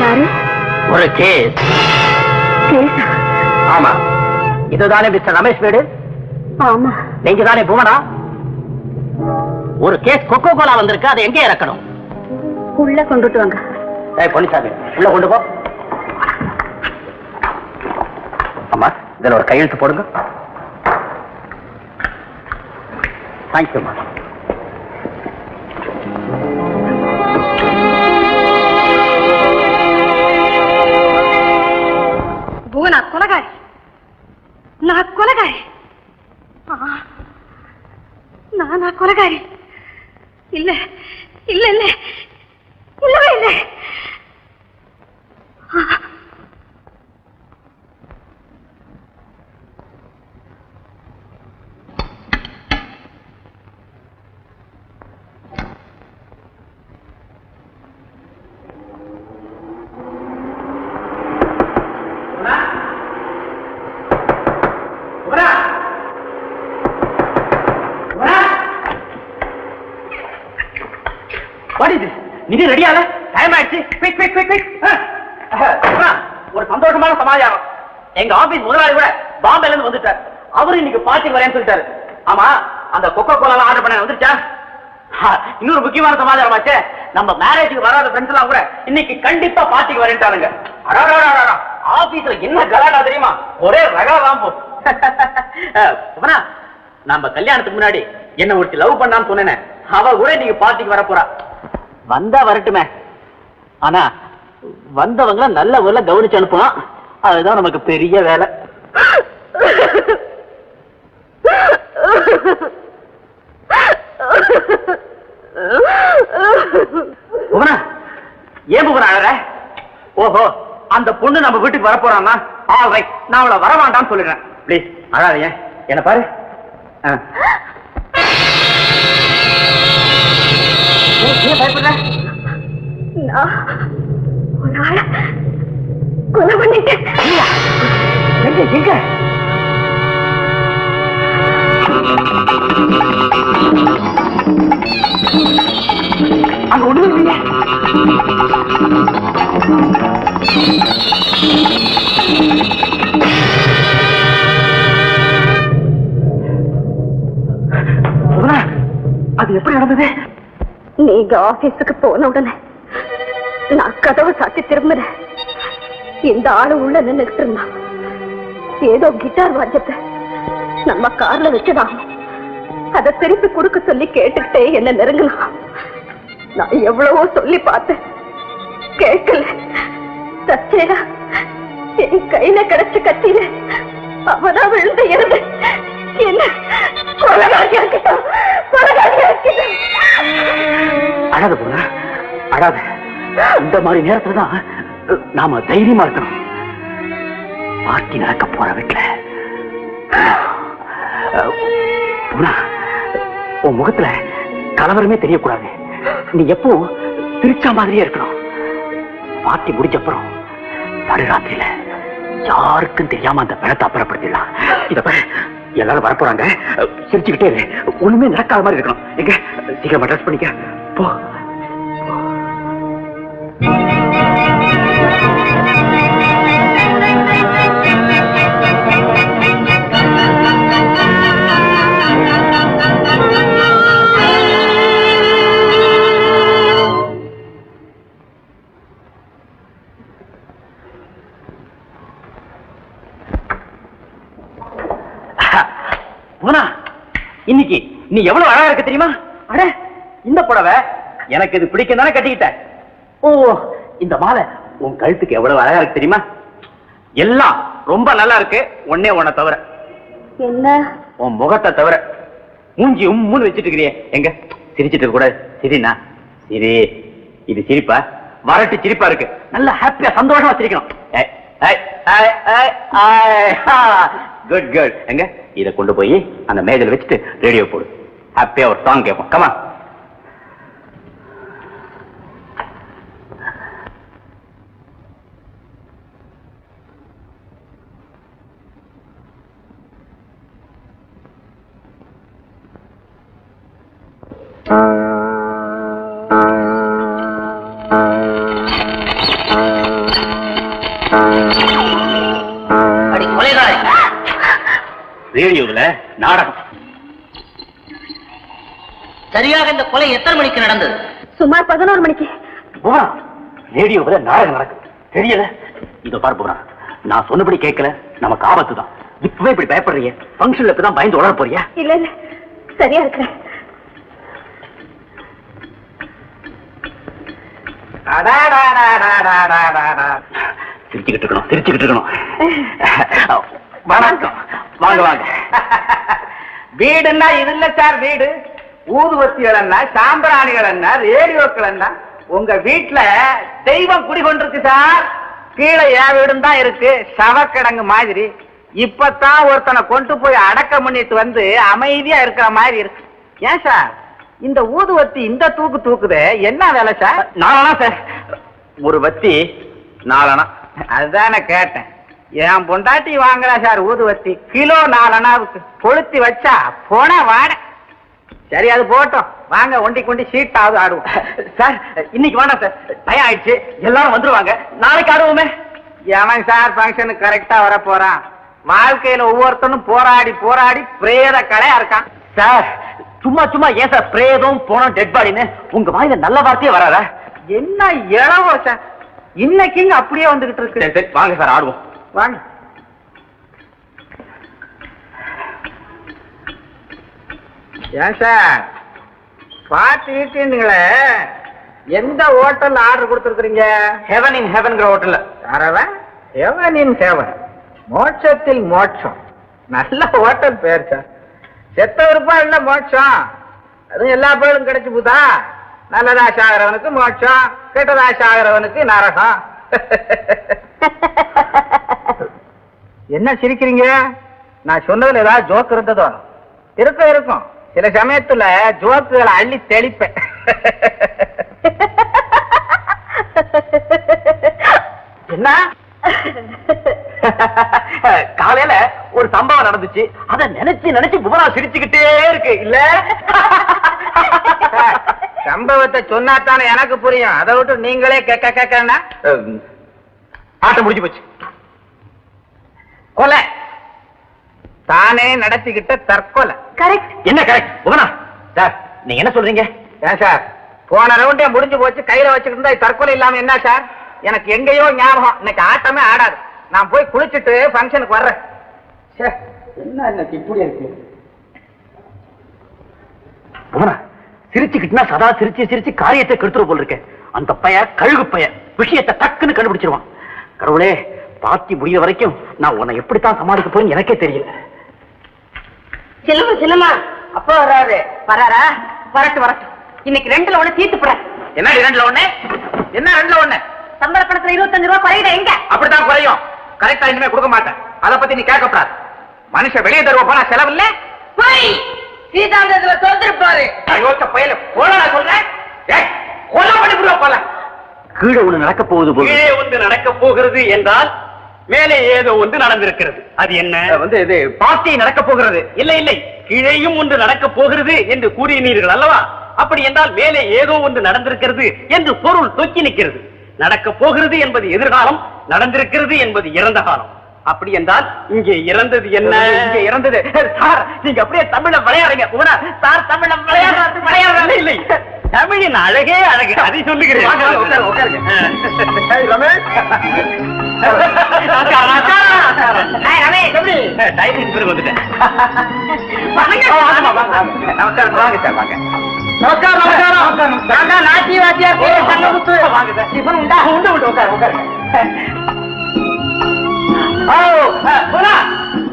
யாரு? ஒரு கேஸ். கேசா? ஆமா. இதுதானே மிஸ்டர் ரமேஷ் வீடு? ஆமா. நீங்க தானே புவனா? ஒரு கேஸ் கொக்கோ கோலா வந்திருக்கு, அதை எங்கே இறக்கணும்? உள்ள கொண்டுட்டு வாங்க. பொன்னிசாமி உள்ள கொண்டு போ. அம்மா இதுல ஒரு கையெழுத்து போடுங்க. தேங்க்யூம்மா. புவனா கொலகாரி. நான் கொலகாரி. நானா கொலகாரி? இல்ல இல்ல இல்ல இல்லவே இல்லை. நீங்க ரெடியால? டைம் ஆயிடுச்சு. Quick quick quick quick. ஒரு சந்தோஷமான சமாச்சாரம். எங்க ஆபீஸ் முதலாளி கூட பாம்பேல இருந்து வந்துட்டார். அவரு இன்னைக்கு பார்ட்டிக்கு வரேன்னு சொல்லிட்டாரு. ஆமா, அந்த கொக்கோ கோலா ஆர்டர் பண்ண வந்துருச்சா? இன்னொரு முக்கியமான சமாச்சாரம் ஆச்சு. நம்ம மேரேஜுக்கு வராத ஃப்ரெண்ட்ஸ் எல்லாம் கூட இன்னைக்கு கண்டிப்பா பார்ட்டிக்கு வரேன்ட்டானுங்க. ஆபீஸ்ல என்ன கலாடா தெரியுமா? ஒரே ரகலாம் போ. நம்ம கல்யாணத்துக்கு முன்னாடி என்ன ஒருத்தி லவ் பண்ணான்னு சொன்னேன். அவ கூட நீங்க பார்ட்டிக்கு வர போறா. வந்தா வரட்டுமே, ஆனா வந்தவங்க நல்ல ஊர்ல கவனிச்சு அனுப்பணும். அதுதான் நமக்கு பெரிய வேலை. புவனா, ஏன் புவனா அழற? ஓஹோ, அந்த பொண்ணு நம்ம வீட்டுக்கு வர போறான்னா? ஆல் ரைட், நான் அவளை வர வேண்டாம்னு சொல்லிடுறேன். ப்ளீஸ் அழாதீங்க, என்ன பாரு. ஒரு ஆள கொலை பண்ணிட்டேன். எங்க அங்க ஒண்ணு இல்லையா? அது எப்படி நடந்தது? நீங்க ஆபீஸுக்கு போன உடனே நான் கதவை சாத்தி திரும்புறேன். இந்த ஆளு உள்ள நின்னுகிட்டு இருந்தான். ஏதோ கிட்டார் வாத்தியத்தை நம்ம கார்ல வச்சதாகும். அதை திருப்பி கொடுக்க சொல்லி கேட்டுக்கிட்டே என்ன நெருங்கலாம். நான் எவ்வளவோ சொல்லி பார்த்தேன், கேட்கல. தச்சேரா என் கையில கிடைச்ச கத்தியில அவதான் விழுந்து இருந்து என்ன கொலைகாரியாக்கிட்டான். அழாத போனா அழாத. இந்த மாதிரி நேரத்துலதான் நாம தைரியமா இருக்கணும். பார்ட்டி நடக்க போற வீட்டுல உன் முகத்துல கலவரமே தெரியக்கூடாது. நீ எப்போ திருச்சா மாதிரியே இருக்கணும். பார்ட்டி முடிச்சப்புறம் நடுராத்திரியில யாருக்கும் தெரியாம அந்த பணத்தை அப்புறப்படுத்திடலாம். இத பாரு, எல்லாரும் வரப்போறாங்க. சிரிச்சுக்கிட்டே ஒண்ணுமே நடக்காத மாதிரி இருக்கணும். எங்க சீக்கிரமா ட்ரெஸ் பண்ணிக்க போ. இன்னைக்கு நீ எவ்வளவு அழகா இருக்க தெரியுமா? அட, இந்த புடவை எனக்கு இது பிடிக்கும் தானே கட்டிக்கிட்ட. ஓ, இந்த மாலை உன் கழுத்துக்கு எவ்வளவு அழகா இருக்கு தெரியுமா? எல்லாம் ரொம்ப நல்லா இருக்கு. ஒன்னே உன்னை தவிர. என்ன? உன் முகத்தை தவிர. மூஞ்சி உம்முன்னு வச்சிட்டு இருக்கிறியே, எங்க சிரிச்சிட்டு கூட சிரினா சிரி. இது சிரிப்பா? வரட்டு சிரிப்பா இருக்கு. நல்லா ஹாப்பியா சந்தோஷமா சிரிக்கணும். Good good. எங்க இத கொண்டு போய் அந்த மேஜையில வச்சுட்டு ரேடியோ போடு. ஹாப்பியா ஒரு சாங் கேட்போம். கமா. ரேடியோவில் நாடகம். சரியாக இந்த கொலை எத்தனை மணிக்கு நடந்தது? சுமார் 11 மணிக்கு. ரேடியோவில் நாடகம் நடக்குது தெரியல. இதோ பாரு போறா, நான் சொன்னபடி கேட்கல, நமக்கு ஆபத்து தான். இப்பவே இப்படி பயப்படுறீங்க, ஃபங்க்ஷன்ல இப்பதான் பயந்து உணர போறியா? இல்ல இல்ல, சரியா இருக்கிறேன். சிரிச்சுக்கிட்டு இருக்கணும். வணக்கம். வாங்க வாங்க. வீடுன்னா இது இல்ல சார் வீடு. ஊதுவத்திகள் என்ன, சாம்பிராணிகள் என்ன, ரேடியோக்கள் என்ன. உங்க வீட்டுல தெய்வம் குடிகொண்டிருக்கு சார். கீழே என் வீடும் தான் இருக்கு, சவக்கிடங்கு மாதிரி. இப்பதான் ஒருத்தனை கொண்டு போய் அடக்கம் பண்ணிட்டு வந்து அமைதியா இருக்கிற மாதிரி இருக்கு. ஏன் சார் இந்த ஊதுவத்தி இந்த தூக்கு தூக்குது? என்ன வேலை சார்? நாலனா சார், ஒரு வத்தி 4 அணா. அதுதானே கேட்டேன். என் பொண்டாட்டி வாங்குற சார் ஊதுவத்தி கிலோ 4 அணாவுக்கு. கொளுத்தி வச்சா போன வாட. சரி அது போட்டோம், வாங்க ஒண்டி கொண்டி சீட்டாவது ஆடுவோம். சார் இன்னைக்கு வேண்டாம் சார், டயம் ஆயிடுச்சு, எல்லாரும் வந்துருவாங்க, நாளைக்கு ஆடுவோமே. எவன் சார் ஃபங்க்ஷனுக்கு கரெக்டா வர போறான்? வாழ்க்கையில ஒவ்வொருத்தனும் போராடி போராடி பிரேத கலையா இருக்கான். சார் சும்மா சும்மா ஏன் சார் பிரேதம் போனோம் டெட் பாடின்னு உங்க வாயில நல்ல வார்த்தையே வராதா? என்ன இளவோ சார், இன்னைக்கு இங்க அப்படியே வந்துகிட்டு இருக்கு. சரி சரி வாங்க சார் ஆடுவோம். வாங்க. ஏன் சார் பார்த்துட்டீங்களே, எந்த ஹோட்டல் ஆர்டர் கொடுத்துருக்கீங்க? ஹெவன் இன் ஹெவன்ங்கிற ஹோட்டல்ல. யாரவன்? ஹெவன் இன் ஹெவன், மோட்சத்தில் மோட்சம். நல்ல ஹோட்டல் பேர் சார். செத்தவருப்பா இல்ல மோட்சம், அதுவும் எல்லா பேரும் கிடைச்சு போதா. நல்லதா சாகிறவனுக்கு மோட்சம், கெட்டதா சாகிறவனுக்கு நரகம். என்ன சிரிக்கிறீங்க? நான் சொன்னதுல ஏதாவது ஜோக் இருந்ததோ? இருக்கும். சில சமயத்துல ஜோக்குகளை அள்ளி தெளிப்பேன். என்ன காலையில ஒரு சம்பவம் நடந்துச்சு, அத நினைச்சு நினைச்சு புவனா சிரிச்சுக்கிட்டே இருக்கு இல்ல? சம்பவத்தை சொன்னாத்தானே எனக்கு புரியும், அதை விட்டு நீங்களே கேட்க கேட்கனா ஆட்டம் முடிஞ்சு போச்சு. கொலை தானே நடத்திக்கிட்ட தற்கொலை. கரெக்ட். என்ன கரெக்ட் புவனா? சார் நீங்க என்ன சொல்றீங்க? ஏன் சார் போன ரவுண்டே முடிஞ்சு போச்சு, கையில வச்சுக்கிட்டு இருந்தா தற்கொலை இல்லாம என்ன சார்? எனக்கு எங்கேயோ ஞாபகம், இன்னைக்கு ஆட்டமே ஆடாது. நான் போய் குளிச்சுட்டு ஃபங்க்ஷனுக்கு வர்றேன். என்ன இன்னைக்கு இப்படி இருக்கு? புவனா சிரிச்சுக்கிட்டுனா சதா சிரிச்சு சிரிச்சு காரியத்தை கெடுத்துரு போல் இருக்கேன். அந்த பைய கழுகு பைய விஷயத்தை டக்குன்னு கண்டுபிடிச்சிருவான். கடவுளே, பாத்தி முடிய வரைக்கும் நான் உன்னை எப்படித்தான் சமாளிக்க போறேன்னு எனக்கே தெரியல. சின்னமா அப்பா வராரு. வராரா? வரட்டும். இன்னைக்கு 2ல 1 தீர்த்து போறேன். என்ன 2ல 1? என்ன 2ல 1? சம்பள பணத்துல 25 ரூபாய் குறையிட எங்க? அப்படித்தான் குறையும். கரெக்டா இனிமே கொடுக்க மாட்டேன். அதை பத்தி நீ கேட்கக்கூடாது. மனுஷன் வெளியே தருவ போனா செலவு இல்ல. போய் சீதாந்தத்துல தோத்துருப்பாரு. யோசிச்ச பையல போல சொல்றேன். கொலை பண்ணி விடுவா போல. கீழே ஒண்ணு நடக்க போகுது போல. கீழே ஒன்று நடக்க போகிறது என்றால் மேலே ஏதோ ஒன்று நடந்திருக்கிறது. அது என்ன? இது பார்ட்டி நடக்க போகிறது. இல்லை, கீழேயும் ஒன்று நடக்க போகிறது என்று கூறினீர்கள் அல்லவா? அப்படி என்றால் மேலே ஏதோ ஒன்று நடந்திருக்கிறது என்று பொருள் தொக்கி நிற்கிறது. நடக்க போகிறது என்பது எதிர்காலம், நடந்திருக்கிறது என்பது இறந்த காலம். அப்படி என்றால் இங்கே இறந்தது என்ன? இங்கே இறந்தது சார், நீங்க அப்படியே தமிழ விளையாடுங்க. சார் தமிழ விளையாடுறது இல்லை. தமிழின் அழகே அழகு, அதை சொல்லுகிறேன். வந்துட்டேன்.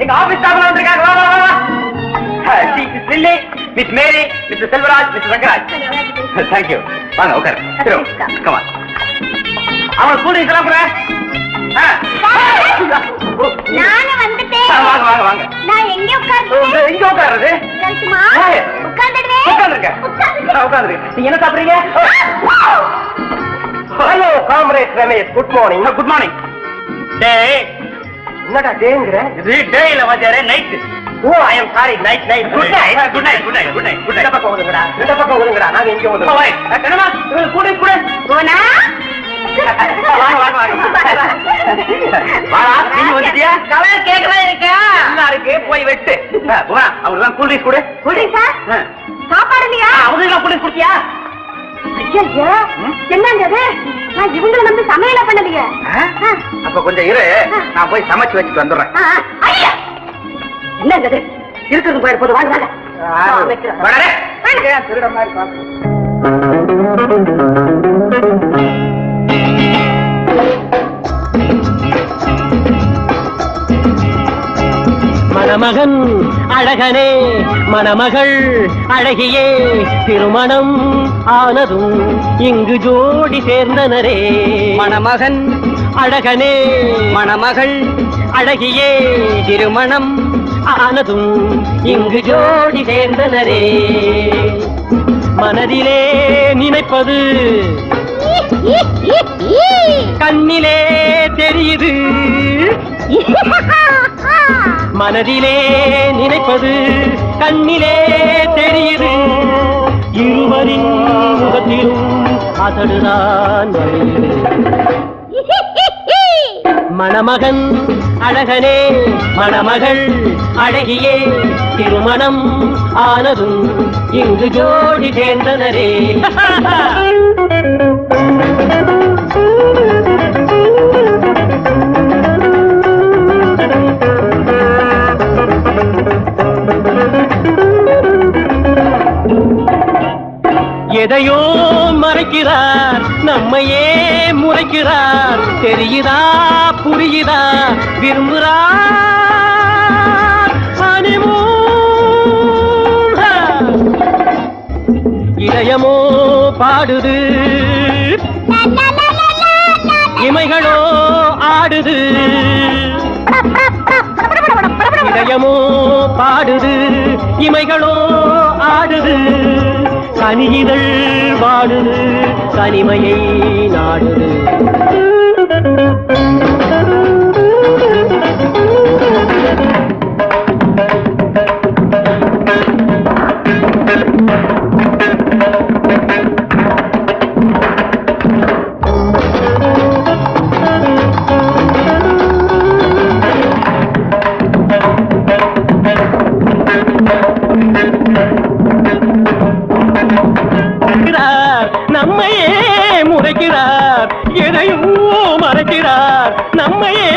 எங்க ஆபீஸ் ஸ்டாஃப் வந்திருக்காங்க. வா வா வா. Miss Mary, Mister Selvaraj, Mister Rangaraj. Thank you. வாங்க உட்காரு. Come on. அவன் கூலிங்ஸ் எல்லாம் கூட நானும் வந்துட்டேன். வாங்க வாங்க வாங்க. நான் எங்க உட்கார்ந்து எங்க உட்காருறது? உட்கார்ந்துருங்க. நீங்க என்ன சாப்பிடுறீங்க? Hello comrade Ramesh, good morning. Good morning. டேய், என்னடா டேங்கிற? இது டேயில வாஜாரே night. Oh, I am sorry. Night night. Good night. Good night. Good night. Good night. Good இந்த நைட். பக்கம் ஒதுங்கடா, இந்த பக்கம் ஒதுங்கடா. நாங்க இங்க ஒதுங்க. என்னமா கூட கூட போனா வாங்க வாங்க வாங்க. வாடா, நீங்க வந்துட்டியா? கலர் கேக்கல இருக்கா? நல்லா இருக்கு, போய் வெட்டு. போடா, அவர்தான் கூல் ட்ரிங்க்ஸ் கொடு. குடி சார். சாப்பாடு இல்லையா? அவங்களுக்கு கூல் ட்ரிங்க்ஸ் குடிச்சியா? ஐயா, என்னங்க இது? நான் இவங்களை நம்பி சமையல பண்ணலையே. அப்ப கொஞ்சம் இரு, நான் போய் சமைச்சு வச்சுட்டு வந்துடுறேன். ஐயா, என்னங்க இது? இருக்கிறது போயிட போது. வாங்க வாங்க. வாடா, ஏன் திருட மாதிரி பாக்க? மணமகன் அழகனே, மணமகள் அழகியே, திருமணம் ஆனதும் இங்கு ஜோடி சேர்ந்தனரே. மணமகன் அழகனே, மணமகள் அழகியே, திருமணம் ஆனதும் இங்கு ஜோடி சேர்ந்தனரே. மனதிலே நினைப்பது கண்ணிலே தெரியுது, மனதிலே நினைப்பது கண்ணிலே தெரியுது, இருவரின் முகத்திலும் அசடுதான் மணமகன் அழகனே, மணமகள் அழகியே, திருமணம் ஆனதும் இங்கு ஜோடி சேர்ந்தனரே. எதையோ மறைக்கிறார், நம்மையே முறைக்கிறார், தெரியுதா புரியுதா, விரும்புகிறார் இதயமோ பாடுது, இமைகளோ ஆடுது, இதயமோ பாடுது, இமைகளோ ஆடுது, கனியிதழ் வாடுது, தனிமையை நாடுது. நம்மையே முறைக்கிறார், எதையும் மறைக்கிறார், நம்மையே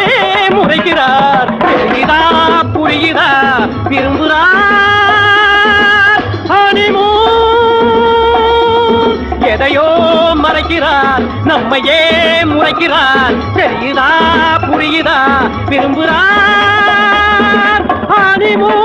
முறைக்கிறார், தெரியுதா புரியுதா, விரும்புகிறார் ஹனிமூன். எதையோ மறைக்கிறார், நம்மையே முறைக்கிறார், தெரியுதா புரியுதா, விரும்புகிறார் ஹனிமூன்.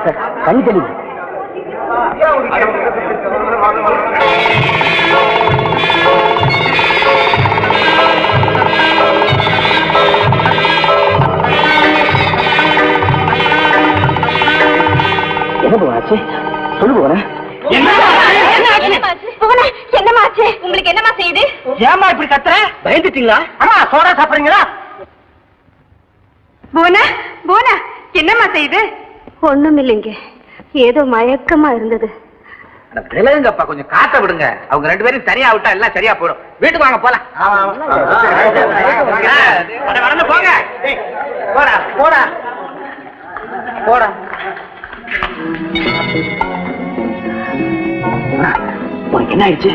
சார், கண் தெளிவு. என்ன போனாச்சு சொல்லு போன. என்னமாச்சு? உங்களுக்கு என்னமா செய்யுது? ஏமா இப்படி கத்துற? பயந்துட்டீங்களா? அம்மா, சோடா சாப்பிடுறீங்களா? போனா போனா என்னமா செய்யுது? ஒண்ணும் இல்லைங்க, ஏதோ மயக்கமா இருந்தது. விலகுங்கப்பா, கொஞ்சம் காத்த விடுங்க. அவங்க ரெண்டு பேரும் சரியா விட்டா எல்லாம் சரியா போயிடும். வீட்டுக்கு வாங்க போலாம். போங்க. போடா போடா போடா. உனக்கு என்ன ஆயிடுச்சு?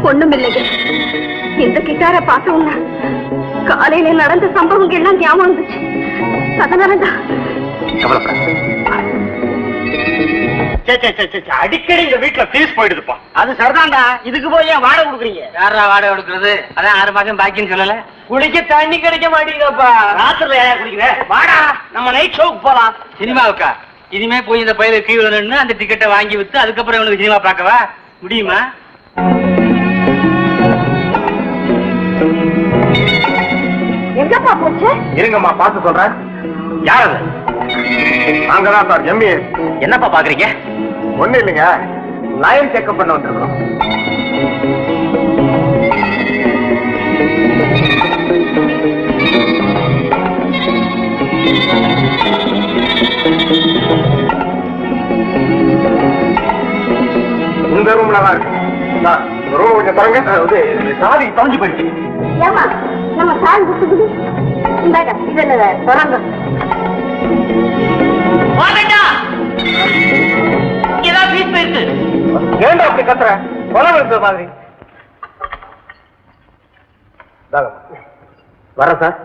ஒண்ணும் இல்லைங்க, இந்த கிட்டார பார்த்தோம்னா காலையில நடந்த சம்பவங்கள் எல்லாம் ஞாபகம் வந்துச்சு. அதனாலதான் அடிக்கடி இந்த வீட்டுல பீஸ் போயிடுதுப்பா. அது சரிதான்டா. இதுக்கு போய் ஏன் வாடகை கொடுக்குறீங்க? யாரா வாடகை கொடுக்குறது? அதான் 6 மாசம் பாக்கின்னு சொல்லல. குளிக்க தண்ணி கிடைக்க மாட்டேங்குதப்பா. ராத்திரில ஏன் குடிக்கிற? வாடா, நம்ம நைட் ஷோக்கு போலாம். சினிமாவுக்கா? இனிமே போய் இந்த பையில கீழே நின்று அந்த டிக்கெட்டை வாங்கி வித்து அதுக்கப்புறம் இவனுக்கு சினிமா பார்க்கவா முடியுமா? எங்கப்பா போச்சு? இருங்கம்மா பார்த்து சொல்றேன். யார் அது? நாங்கதான் சார் எம்ஏ. என்னப்பா பாக்குறீங்க? ஒண்ணு இல்லைங்க, லயன் செக்அப் பண்ண வந்திருக்கோம். இந்த ரூம்ல தான் இருக்கு. இந்த ரூம் கொஞ்சம் தரங்க. சாதி தொலைஞ்சு போயிடுச்சு. ஏமா நம்ம சாமி குடுத்துக்குது. இந்தாங்க இது என்ன தொடங்க. ஏதாவது பீஸ் போயிருக்கு. ஏண்டா அப்படி கத்துற? கொலை விழுந்த மாதிரி. வர சார்.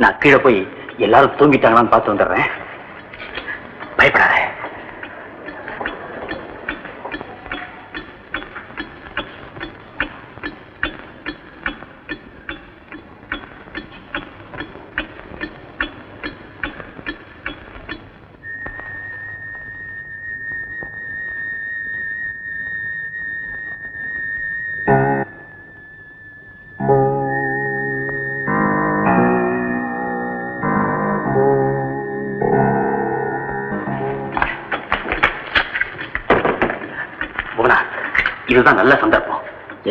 நான் கீழே போய் எல்லாரும் தூங்கிட்டாங்களான்னு பார்த்து வந்துடுறேன். பயப்படாத. இதுதான் நல்ல சந்தர்ப்பம்.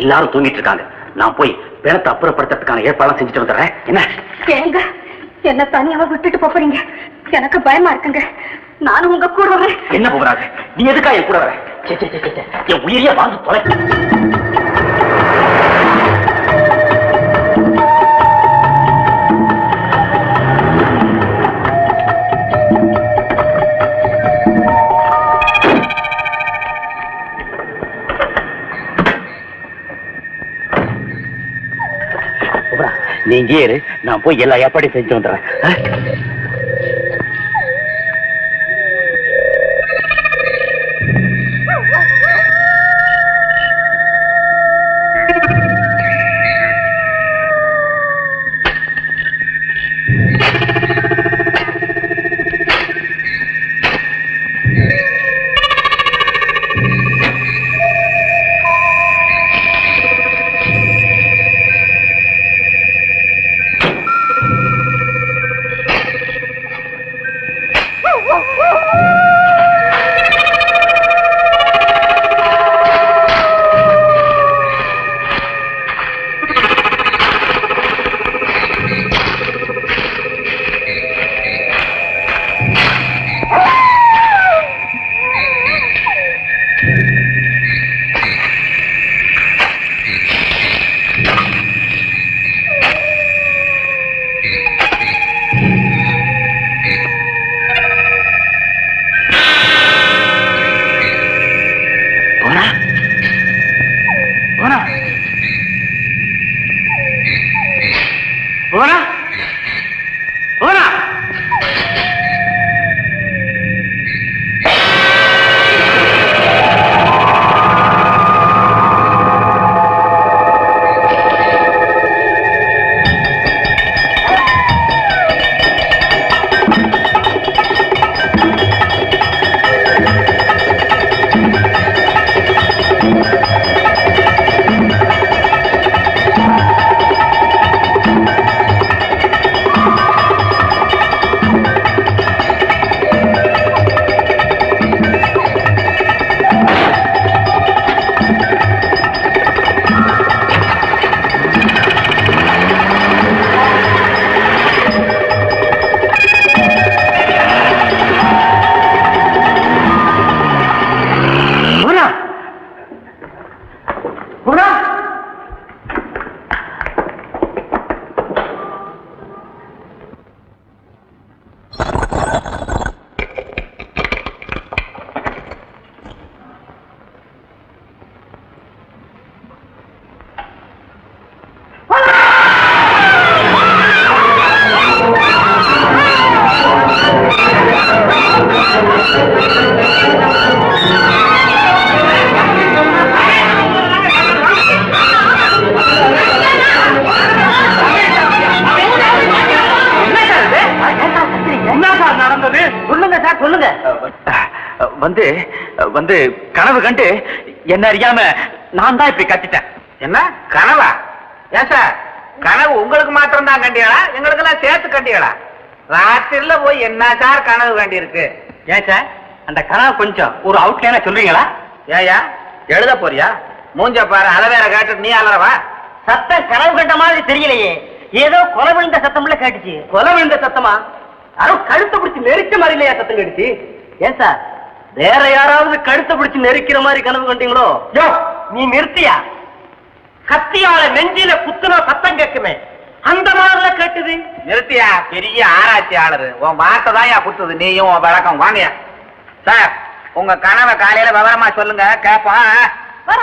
எல்லாரும் தூங்கிட்டு இருக்காங்க. நான் போய் பிணத்தை அப்புறப்படுத்துறதுக்கான ஏற்பாடு செஞ்சுட்டு வந்துடுறேன். என்ன ஏங்க என்ன தனியாவ விட்டுட்டு போறீங்க? எனக்கு பயமா இருக்குங்க. நானும் உங்க கூட வரேன். என்ன போறாங்க? நீ எதுக்கா என் கூட வர? என் உயிரியா வாங்கி தொலை. நீ இங்கே இரு, நான் போய் எல்லா ஏற்பாடையும் செஞ்சு வந்துடுறேன். வந்து வந்து கனவு கண்டு என்ன அறியாம நான் தான் இப்படி கத்திட்டேன். என்ன கனவா? ஏன் சார் கனவு உங்களுக்கு மாத்திரம் தான் கண்டியளா, எங்களுக்கு எல்லாம் சேர்த்து கண்டியளா? ராத்திரில போய் என்ன சார் கனவு வேண்டி இருக்கு? ஏன் சார் அந்த கனவு கொஞ்சம் ஒரு அவுட்லைனா சொல்றீங்களா? ஏயா எழுத போறியா? மூஞ்ச பாரு, அதை வேற கேட்டு நீ அலறவா? சத்தம் கனவு கண்ட மாதிரி தெரியலையே, ஏதோ கொலை விழுந்த சத்தம்ல கேட்டுச்சு. கொலை விழுந்த சத்தமா? யாரோ கழுத்தை பிடிச்சு நெரிச்ச மாதிரி இல்லையா சத்தம் கேட்டுச்சு? ஏன் சார் வேற யாராவது கழுத்தை பிடிச்சு நெரிக்கிற மாதிரி கனவு கண்டீங்களோ? யோ நீ நிறுத்தியா? கத்தியால நெஞ்சில குத்துன சத்தம் கேட்குமே, அந்த மாதிரில கேட்டுது. நிறுத்தியா? பெரிய ஆராய்ச்சியாளரு, உன் வார்த்தை தான் யா குத்துது, நீயும் உன் வழக்கம். வாங்கயா சார், உங்க கனவை காலையில விவரமா சொல்லுங்க, கேப்போம். வர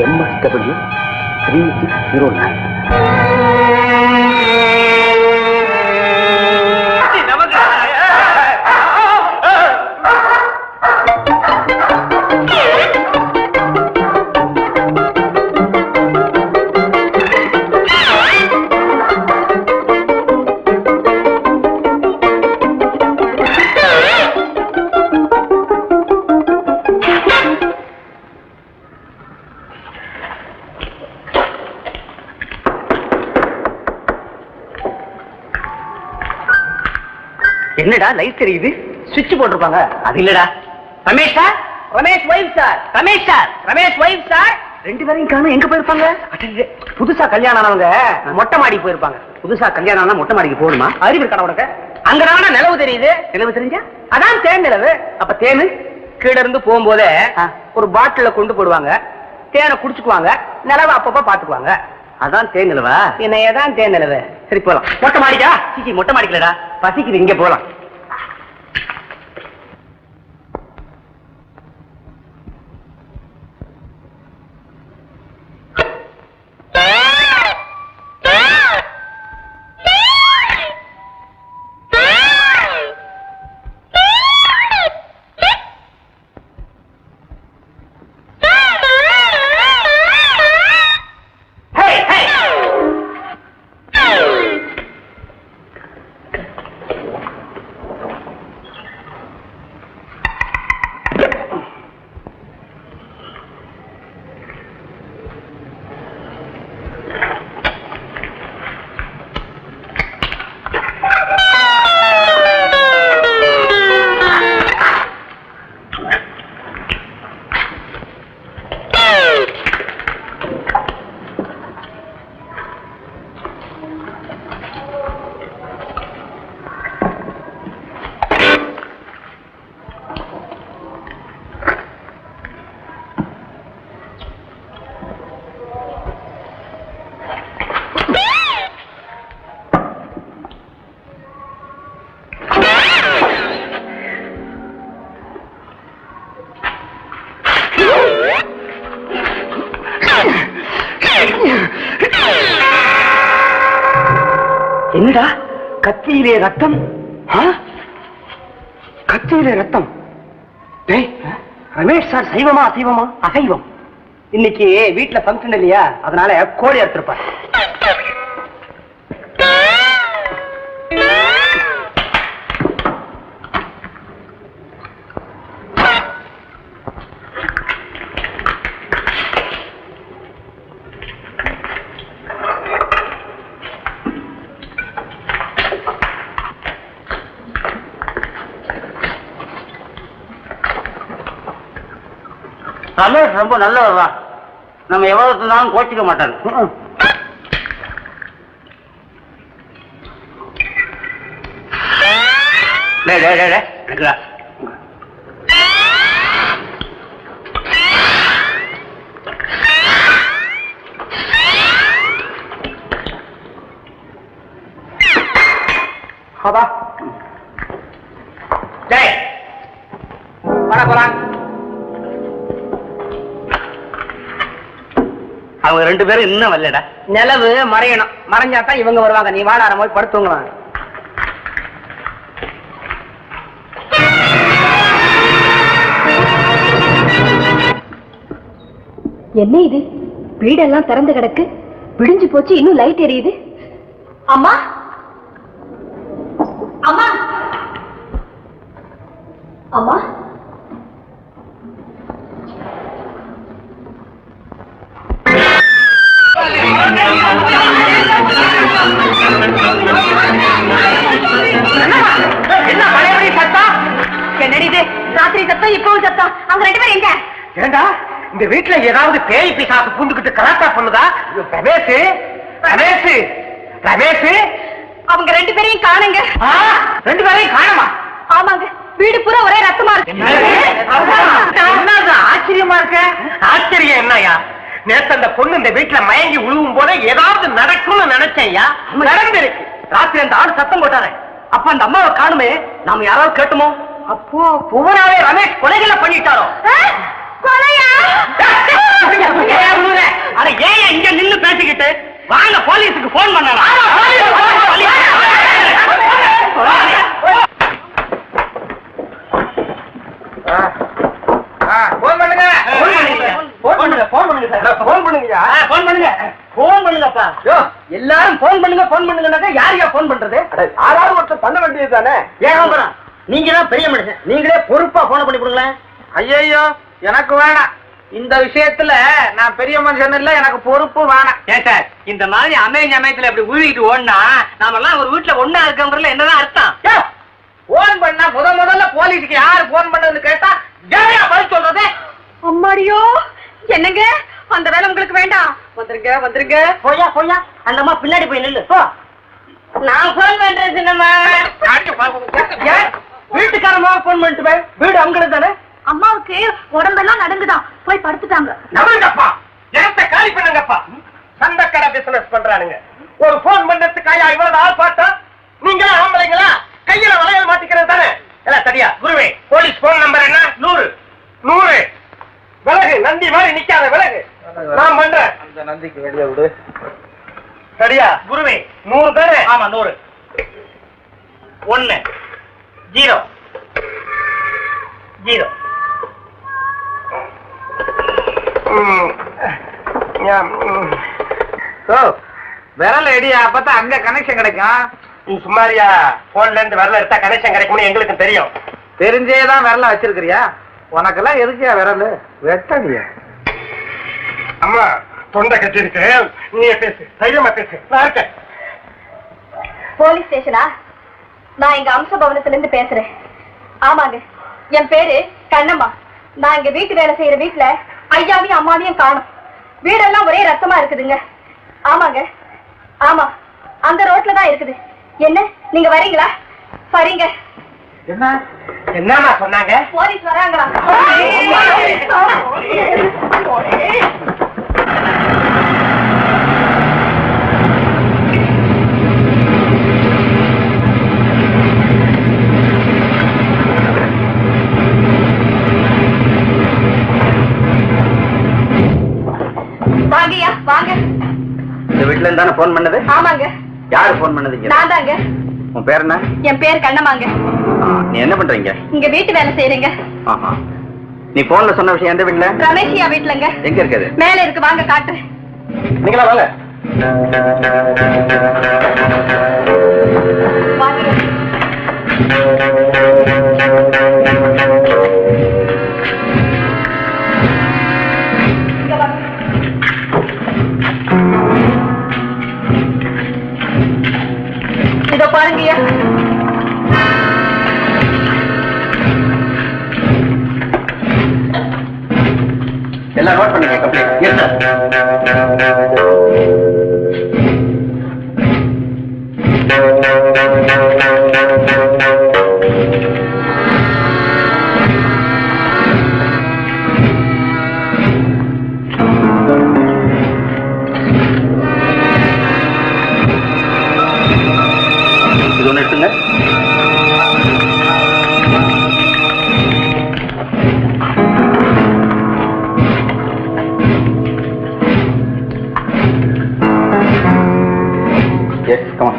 MSW 3609. என்னடா லைட் தெரியுது? சுவிட்ச் போட்டிருப்பாங்க. அது இல்லடா. Ramesh sir, Ramesh wife sir, Ramesh sir, Ramesh wife sir. ரெண்டு பேரையும் காணோம், எங்க போயிருப்பாங்க? புதுசா கல்யாணம் ஆனவங்க மொட்டை மாடிக்கு போயிருப்பாங்க. புதுசா கல்யாணம் ஆனா மொட்டை மாடிக்கு போகணுமா? அறிவு இருக்கா உனக்கு? அங்கதான நிலவு தெரியுது. நிலவு தெரிஞ்சா அதான் தேன் நிலவு. அப்ப தேனு கீழ இருந்து போகும்போதே ஒரு பாட்டில கொண்டு போடுவாங்க, தேனை குடிச்சுக்குவாங்க, நிலவை அப்பப்ப பாத்துக்குவாங்க. அதான் தேன் நிலவா? என்னையதான் தேன் நிலவு. சரி போலாம். மொட்டை மாடிக்கா? சிச்சி மொட்டை மாடிக்கலடா, பசிக்குது, இங்க போலாம். என்னடா கத்தியிலே ரத்தம்? கத்தியிலே ரத்தம்? ரமேஷ் சார் சைவமா அசைவமா? அசைவம். இன்னைக்கு வீட்டுல ஃபங்க்ஷன் இல்லையா, அதனால கோழி அறுத்திருப்பார். ரமேஷ் ரொம்ப நல்லவர்தான், நம்ம எவ்வளவு சொன்னாலும் கோச்சிக்க மாட்டாரு. அப்பா டேய் வர போறான். அவங்க 2 பேரும் இன்னும் வரலடா. நிலவு மறையணும், மறைஞ்சாதான் இவங்க வருவாங்க. நீ வாடார போய் படுத்துங்களாம். என்ன இது? வீடெல்லாம் திறந்து கிடக்கு, விடிஞ்சு போச்சு, இன்னும் லைட் எரியுது. அம்மா அம்மா அம்மா என்ன பழையபடி சத்தம்? என்னடி இது? ராத்திரி சத்தம், இப்பவும் சத்தம். அவங்க 2 பேரும் எங்க? ஏண்டா இந்த வீட்டுல ஏதாவது பேய் பிசாசு பூந்துகிட்டு கலாட்டா பண்ணுதா? ரமேஷ் ரமேஷ் ரமேஷ் அவங்க 2 பேரையும் காணுங்க. 2 பேரையும் காணுமா? ஆமாங்க, வீடு பூரா ஒரே ரத்தமா இருக்கு. என்ன ஆச்சரியமா இருக்க? ஆச்சரியம் என்னையா? நேத்து அந்த பொண்ணு இந்த வீட்டுல மயங்கி உழுவும் போதே ஏதாவது நடக்கும்னு நினைச்சேன்யா. நடந்திருக்கு. ராத்திரி அந்த ஆள் சத்தம் போட்டாரே, அப்ப அந்த அம்மாவை காணுமே, நாம யாராவது கேட்டுமோ? அப்போ புவனாவே ரமேஷ் கொலைகளை பண்ணிட்டாரோ? கொலையா? அட ஏன் இங்க நின்னு பேசிக்கிட்டு? வாங்க போலீஸுக்கு போன் பண்ணலாம். போன் பண்ணுங்க. போன் பண்ணுங்க, போன் பண்ணுங்க சார். போன் பண்ணுங்கயா. போன் பண்ணுங்க, போன் பண்ணுங்கப்பா. எல்லாரும் போன் பண்ணுங்க, போன் பண்ணுங்க. யாரையா போன் பண்றது? யாராவது ஒருத்தர் பண்ண வேண்டியது தானே? ஏன் நீங்க தான் பெரிய மனுஷன், நீங்களே பொறுப்பா போன பண்ணி கொடுங்களேன். ஐயோ எனக்கு வேணாம். இந்த விஷயத்துல நான் பெரிய மனுஷன் இல்ல, எனக்கு பொறுப்பு வேணாம். ஏன் சார் இந்த மாதிரி அமையத்துல இப்படி உழுவிட்டு ஓடினா நாமெல்லாம் ஒரு வீட்டுல ஒண்ணா இருக்கோங்கிறதுல என்னதான் அர்த்தம்? போன் பண்ணா முதல்ல போலீஸுக்கு யாரு போன் பண்ணதுன்னு கேட்டா ஜெயா பதில் சொல்றது. அம்மாடியோ, என்னங்க அந்த வேலை உங்களுக்கு வேண்டாம். வந்துருங்க வந்துருங்க. போயா போயா, அந்த அம்மா பின்னாடி போய் நில்லு. நான் போன் பண்றேன் சின்னம்மா. வீட்டுக்காரமா போன் பண்ணிட்டு போய், வீடு அங்கிட்டு தானே. அம்மாவுக்கு உடம்பெல்லாம் நடுங்குதான், போய் படுத்துட்டாங்க. நடுங்கப்பா, இடத்தை காலி பண்ணுங்கப்பா. சண்டக்கடை பிசினஸ் பண்றானுங்க. ஒரு போன் பண்றதுக்காயா இவ்வளவு ஆள் பார்த்தா? நீங்க ஆம்பளைங்களா? கையில வளையல் மாட்டிக்கிறது தானே? எல்லாம் சரியா? குருவே, போலீஸ் போன் நம்பர் என்ன? 100 100. விலகு, நந்தி மாதிரி நிக்காத, விலகு. நான் பண்றேன். அந்த நந்திக்கு வெளியே விடு. சரியா? குருவே 100 தானே? ஆமா 100. 1 0 0. விரல் எடியா, அப்பதான் அங்க கனெக்ஷன் கிடைக்கும். சும்மாரியா, போன்ல இருந்து வரல எடுத்தா கனெக்ஷன் கிடைக்கும்னு எங்களுக்கு தெரியும். தெரிஞ்சேதான் விரல வச்சிருக்கிறியா? உனக்கெல்லாம் எதுக்கியா விரல்? வெட்டடியா? அம்மா தொண்டை கட்டி இருக்கு, நீ பேசு, தைரியமா பேசு, நான் இருக்கேன். போலீஸ் ஸ்டேஷனா? நான் இங்க அம்ச பவனத்துல இருந்து பேசுறேன். ஆமாங்க, என் பேரு கண்ணம்மா. நான் இங்க வீட்டு வேலை செய்யற வீட்டுல ஐயாவையும் அம்மாவையும் காணும். வீடெல்லாம் ஒரே ரத்தமா இருக்குதுங்க. ஆமாங்க, ஆமா, அந்த ரோட்ல தான் இருக்குது. என்ன, நீங்க வரீங்களா? சரிங்க. என்ன என்னமா சொன்னாங்க? போலீஸ் வராங்களா? வாங்கய்யா வாங்க. இந்த வீட்டுல இருந்தானே போன் பண்ணது? ஆமாங்க. யாரு போன் பண்ணதுங்க? நான் தாங்க. உன் பேர் என்ன? என் பேர் கண்ணம்மாங்க. நீ என்ன பண்றீங்க? இங்க வீட்டு வேலை செய்யறேங்க. ஆஹா. நீ போன்ல சொன்ன விஷயம் எந்த வீட்டுல? ரமேஷியா வீட்டுலங்க. எங்க இருக்குது? மேல இருக்கு, வாங்க காட்டுறேன். நீங்களா வாங்க. வாங்க. இங்க வாங்க. இதோ பாருங்கய்யா. எல்லாம் நோட் பண்ணுங்க. கம்ப்ளீட். எஸ் இது ஒண்ணு எடுத்துங்க. Yes, come on.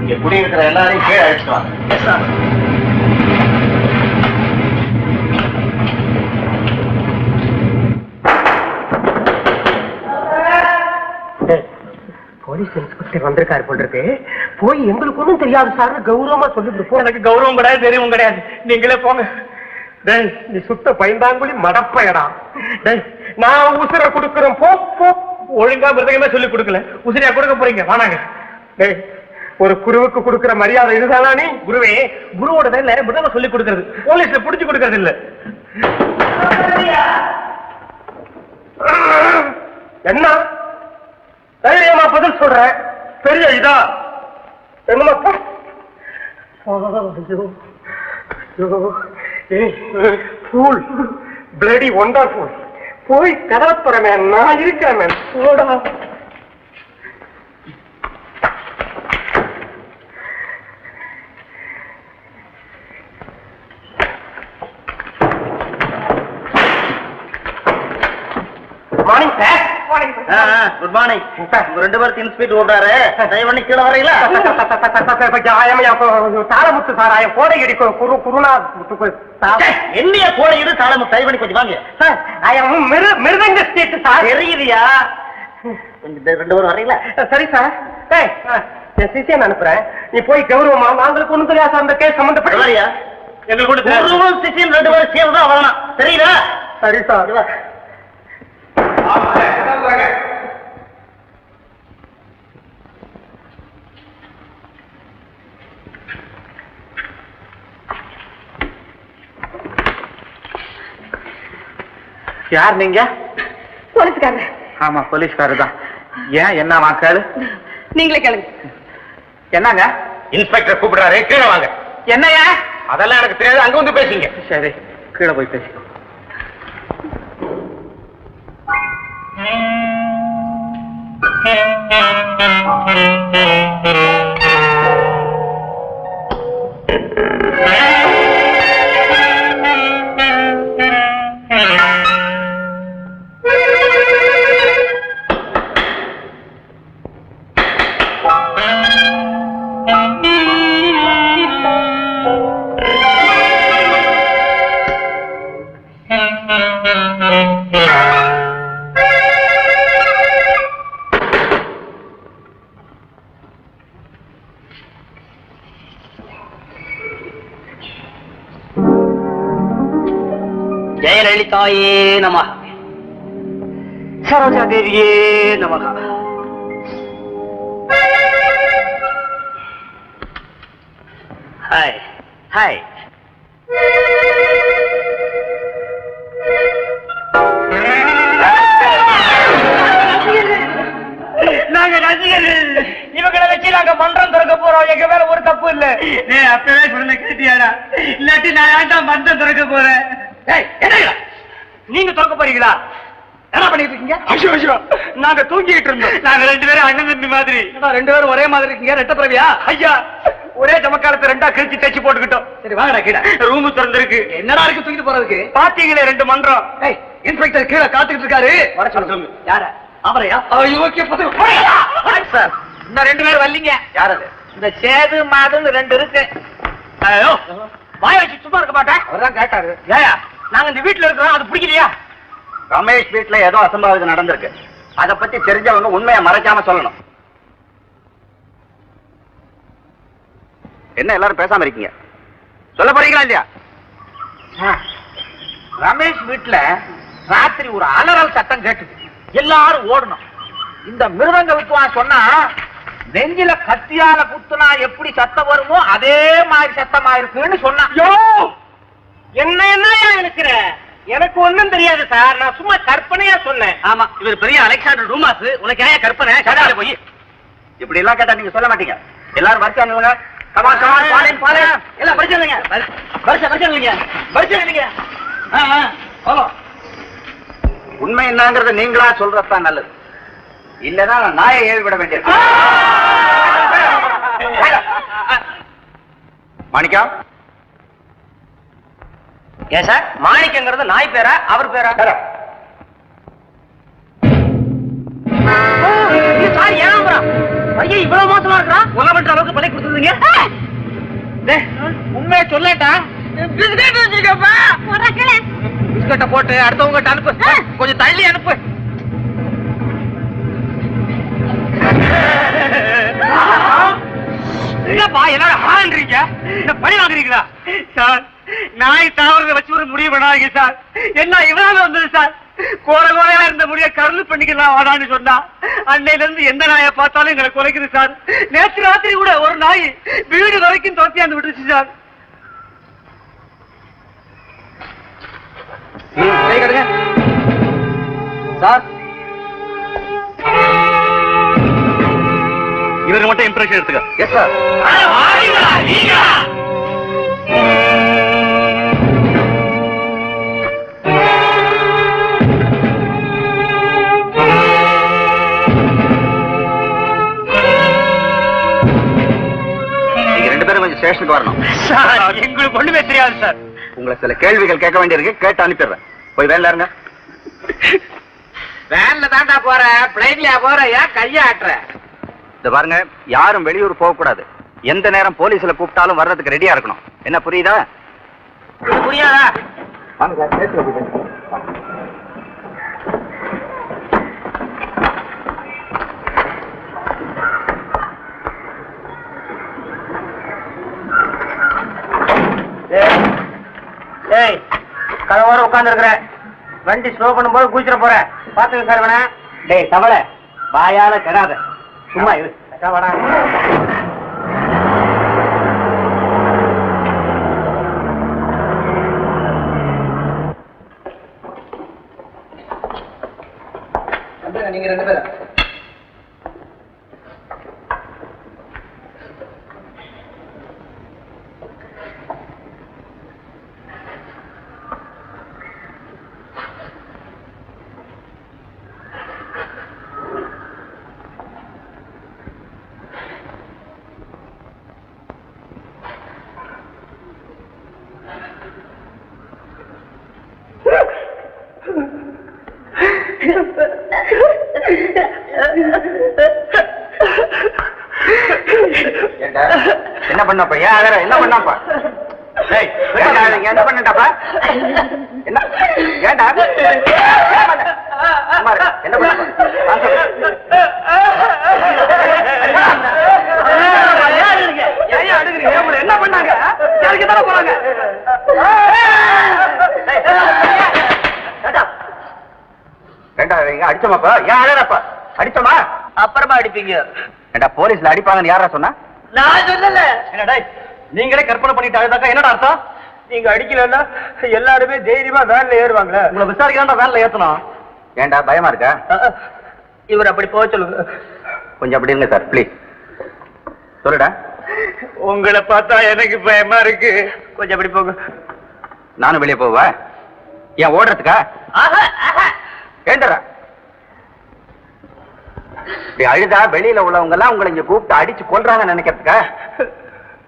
இங்க குடியிருக்கிற எல்லாரையும் கீழே அழைச்சிட்டு வாங்க. Yes, sir. போலீஸ் இன்ஸ்பெக்டர் வந்திருக்காரு போல் இருக்கு. போய் எங்களுக்கு ஒண்ணும் தெரியாது சார் கௌரவமா சொல்லிட்டு. எனக்கு கௌரவம் கிடையாது, தெரியும் கிடையாது. நீங்களே போங்க. டேய், நீ சுத்த பயந்தாங்குழி மடப்பயடா. டேய், நான் உசுர கொடுக்கிறேன். போ போ. ஒழுங்கா மிருதகமே சொல்லி கொடுக்கல, உசிரியா கொடுக்க போறீங்க. வானாங்க. டேய், ஒரு குருவுக்கு கொடுக்கிற மரியாதை இதுதானா? நீ குருவே, குருவோட வேலை மிருதகம் சொல்லி கொடுக்கறது, போலீஸ்ல புடிச்சு கொடுக்கறது இல்ல. என்ன தைரியமா பதில் சொல்றேன்? பெரிய இதா என்னமா? Bloody wonderful. போய் கடற்புறமே, நான் இருக்கேன். போடா. Morning sir. Good morning. உங்க ரெண்டு பேரும் இன்ஸ்பெக்டர் ஓடுறாரு, தயவு பண்ணி கீழே வரீங்களா? தாளமுத்து சார், ஆயம் கோடையடி குருநா என்னையா கோடையிடு தாளமுத்து, தயவு பண்ணி கொஞ்சம் வாங்க. சார். ஆயம் மிருதங்க ஸ்டேட் சார். தெரியுதியா? கொஞ்சம் ரெண்டு பேரும் வரீங்களா? சரி சார். என் சிசியன் அனுப்புறேன், நீ போய் கௌரவமா. நாங்களுக்கு ஒண்ணும் தெரியாது அந்த கேஸ் சம்பந்தப்பட்ட. வரியா? எங்களுக்கு சிசியன் ரெண்டு பேரும் சேர்ந்துதான் வரணும், தெரியுதா? சரி சார். யார் நீங்க? போலீஸ்காரர். ஆமா, போலீஸ்காரர் தான். ஏன், என்ன வாக்காளு? நீங்களே கேளுங்க. என்னங்க? இன்ஸ்பெக்டர் கூப்பிடுறாரு, கீழே வாங்க. என்னையா? அதெல்லாம் எனக்கு தெரியாது, அங்க வந்து பேசிங்க. சரி, கீழே போய் பேசி. ஜெயலலிதாயே நமः, சரோஜா தேவியே நமः. Hi hi. நாங்க ரசிகர்கள், இவங்களை வச்சு நாங்க மன்றம் திறக்க போறோம். எங்க மேல ஒரு தப்பு இல்ல. அப்பவே சொல்ல கேட்டியாடா? இல்லாட்டி நான் ஏன்டா மன்றம் திறக்க போறேன்? நீங்க திறக்க போறீங்களா? என்ன பண்ணிட்டு இருக்கீங்க? ஐயோ, நாங்க தூங்கிட்டு இருந்தோம். நாங்க ரெண்டு பேரும் அண்ணன் தம்பி மாதிரி. ரெண்டு பேரும் ஒரே மாதிரி இருக்கீங்க, ரெட்ட பிறவியா? ஐயா, ஒரே ஜமக்காலத்தை ரெண்டா கிழிச்சு தைச்சு போட்டுக்கிட்டோம். சரி வாங்கடா கீழே. ரூமு திறந்திருக்கு. என்னடா இருக்கு தூக்கிட்டு போறதுக்கு? பாத்தீங்களே ரெண்டு மன்றம். இன்ஸ்பெக்டர் கீழே காத்துக்கிட்டு இருக்காரு. வர சொல்லுங்க. யார? அவரையா? ஐயோ, சார், இன்னும் ரெண்டு பேரும் வரலீங்க. யார் அது? இந்த சேது மாதுன்னு ரெண்டு இருக்கு. ஐயோ, வாய வச்சு சும்மா இருக்க மாட்டேன். அவர்தான் கேட்டாரு. ஏயா, நாங்க இந்த வீட்டுல இருக்கிறோம், அது பிடிக்கலையா? ரமேஷ் வீட்டுல ஏதோ அசம்பாவிதம் நடந்திருக்கு, அதை பத்தி தெரிஞ்சவங்க உண்மையை மறைக்காம சொல்லணும். என்ன எல்லாரும் பேசாம இருக்கீங்க? சொல்ல போறீங்களா இல்லையா? ரமேஷ் வீட்டுல ராத்திரி ஒரு அலறல் சத்தம் கேட்டுது. எல்லாரும் ஓடணும். இந்த மிருதங்க வித்துவான் சொன்னா, நெஞ்சில கத்தியால குத்துனா எப்படி சத்தம் வருமோ அதே மாதிரி சத்தமா இருக்குன்னு சொன்னான். என்ன இருக்கிற? எனக்கு ஒண்ணும் தெரியாது சார், நான் சும்மா கற்பனையா சொன்னேன். ஆமா, இவர் பெரிய அலெக்சாண்டர் டூமாஸ். உனக்கு ஏன் கற்பனை? கடால போய் இப்படி எல்லாம் கேட்டா நீங்க சொல்ல மாட்டீங்க. எல்லாரும் வரிசை நில்லுங்க. கமான் கமான், பாலின் பாலின். எல்லாம் வரிசை நில்லுங்க. வரிசை நில்லுங்க. வரிசை நில்லுங்க. உண்மை என்னங்கறத நீங்களா சொல்றதுதான் நல்லது. இல்லன்னா நான் நாயை ஏவி விட வேண்டியது. மாணிக்கம். ஏன் சார் மாணிக்கங்கிறது நாய் பேரா அவர் பேரா? சார் ஏன் பையன் இவ்வளவு மோசமா இருக்கிறான்? உங்க பண்ற அளவுக்கு பழி கொடுத்துருந்தீங்க. உண்மையை சொல்லட்டா? பிஸ்கட் வச்சிருக்கப்பா. பிஸ்கட்டை போட்டு அடுத்தவங்க அனுப்பு, கொஞ்சம் தள்ளி அனுப்பு. என்னப்பா எல்லாரும் ஹான்றீங்க? என்ன பழி வாங்குறீங்களா? சார் நாய் தாவரத்தை வச்சு ஒரு முடிவு பண்ணாதீங்க சார். என்ன இவ்வளவு வந்தது சார்? கோர கோரையா இருந்த முடிய கருள் பண்ணிக்கலாம் வாடான்னு சொன்னா அன்னையில இருந்து எந்த நாயை பார்த்தாலும் எங்களை குறைக்குது சார். நேற்று ராத்திரி கூட ஒரு நாய் வீடு வரைக்கும் தோத்தியாந்து விட்டுருச்சு சார். சார் இவருக்கு மட்டும் இம்ப்ரெஷன் எடுத்துக்க. Yes sir. நீங்க ரெண்டு பேரும் கொஞ்சம் ஸ்டேஷனுக்கு வரணும் சார். எங்களுக்கு ஒண்ணுமே தெரியாது சார். உங்களை சில கேள்விகள் கேட்க வேண்டியிருக்கு, கேட்டு அனுப்பிடுறேன். போய் வேன்ல இருங்க. வேன்ல தாண்டா போற, பிளைட்லயா போற, ஏன் கையா ஆட்டுற? இந்த பாருங்க, யாரும் வெளியூர் போக கூடாது. எந்த நேரம் போலீஸ்ல கூப்பிட்டாலும் வர்றதுக்கு ரெடியா இருக்கணும். என்ன புரியுதா? புரியாதா? ஏய் கதவோட உட்கார்ந்து இருக்கிற, வண்டி ஸ்லோ பண்ணும்போது குதிச்சிட போற, பாத்துக்க சார். வேணா டேய் தவளை, வாயால கெடாத, சும்மா இரு. வாடா. நீங்க ரெண்டு பேரும் என்ன பண்ணப்ப? ஏன் அழற? என்ன பண்ணப்பா? என்ன பண்ணப்பா? என்ன ஏண்டா என்ன பண்ண? என்ன பண்ணாங்க? தானே போறாங்க. அடிச்சோமாப்பா? ஏன் அழறப்பா? அடிச்சோமா? அப்புறமா அடிப்பீங்க. ஏண்டா போலீஸ்ல அடிப்பாங்கன்னு யாரா சொன்னா? நான் சொல்லல. என்னடா நீங்களே கற்பனை பண்ணிட்டு அழுதாக்கா என்னடா அர்த்தம்? நீங்க அடிக்கலன்னா எல்லாருமே தைரியமா வேன்ல ஏறுவாங்களே. உங்களை விசாரிக்க வேன்ல ஏத்தணும். ஏண்டா பயமா இருக்கா? இவர் அப்படி போக சொல்லுங்க. கொஞ்சம் அப்படி இருங்க சார், ப்ளீஸ் சொல்லுடா. உங்களை பார்த்தா எனக்கு பயமா இருக்கு. கொஞ்சம் அப்படி போங்க. நானும் வெளியே போவா? ஏன் ஓடுறதுக்கா? ஏண்டா இப்படி அழுதா வெளியில உள்ளவங்க எல்லாம் உங்களை இங்க கூப்பிட்டு அடிச்சு கொல்றாங்கன்னு நினைக்கிறதுக்கா?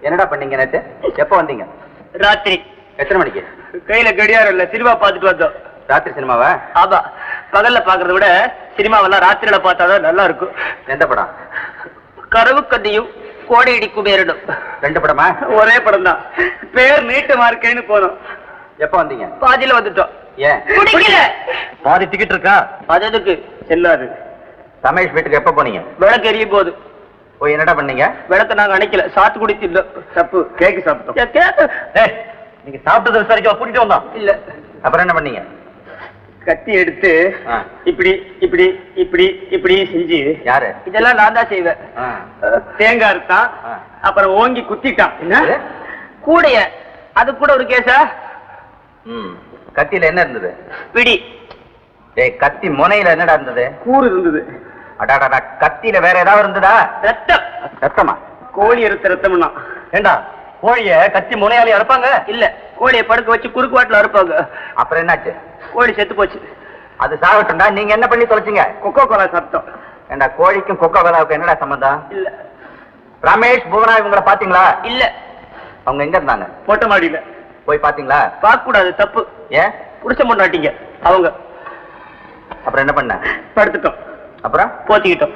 என்னடா பண்ணீங்க நேத்து? எப்ப வந்தீங்க? ராத்திரி. எத்தனை மணிக்கு? கையில கடியாரம் இல்ல, சினிமா பார்த்துட்டு வந்தோம். ராத்திரி சினிமாவா? ஆமா, பகல்ல பாக்குறத விட சினிமாவெல்லாம் ராத்திரியில பார்த்தாதான் நல்லா இருக்கும். எந்த படம்? கரவு கண்ணியும் கோடையடி குபேரனும். ரெண்டு படமா? ஒரே படம் தான். பேர் நீட்டு மார்க்கேன்னு போனோம். எப்ப வந்தீங்க? பாதியில வந்துட்டோம். ஏன்? குடிக்கல. பாதி டிக்கெட் இருக்கா? அது எதுக்கு? செல்லாது. ரமேஷ் வீட்டுக்கு எப்ப போனீங்க? விளக்கு எரியும் போது. போய் என்னடா பண்ணீங்க? விளக்க நாங்க அணைக்கல, சாத்து குடிச்சு. தப்பு, கேக்கு சாப்பிட்டோம். நீங்க சாப்பிட்டது விசாரிக்க கூட்டிட்டு வந்தோம். இல்ல. அப்புறம் என்ன பண்ணீங்க? கத்தி எடுத்து இப்படி இப்படி இப்படி இப்படி செஞ்சு. யாரு? இதெல்லாம் நான் தான் செய்வேன். தேங்காய் அறுத்தான், அப்புறம் ஓங்கி குத்திட்டான். என்ன கூடைய? அது கூட ஒரு கேஸா? கத்தியில என்ன இருந்தது? பிடி. கத்தி முனையில என்னடா இருந்தது? கூறு இருந்தது. அடாடா, கத்தியில வேற ஏதாவது இருந்ததா? ரத்தம். ரத்தமா? கோழி எடுத்த ரத்தம்னா. ஏண்டா கோழிய கத்தி முனையாலே அறுப்பாங்க? இல்ல, கோழியை படுக்க வச்சு குறுக்கு வாட்டில் அறுப்பாங்க. அப்புறம் என்னாச்சு? கோழி செத்து போச்சு. அது சாகட்டும்டா. நீங்க என்ன பண்ணி தொலைச்சிங்க? கொக்கோ கோலா சாப்பிட்டோம். ஏண்டா கோழிக்கும் கொக்கோ கோலாவுக்கும் என்னடா சம்பந்தம்? இல்ல ரமேஷ் புவனா இவங்கள பாத்தீங்களா? இல்ல. அவங்க எங்க இருந்தாங்க? மொட்டை மாடியில. போய் பாத்தீங்களா? பார்க்க கூடாது, தப்பு. ஏன்? புடிச்ச மாட்டாட்டீங்க அவங்க. அப்புறம் என்ன பண்ண? படுத்துட்டோம். அப்புறம் போத்திக்கிட்டோம்.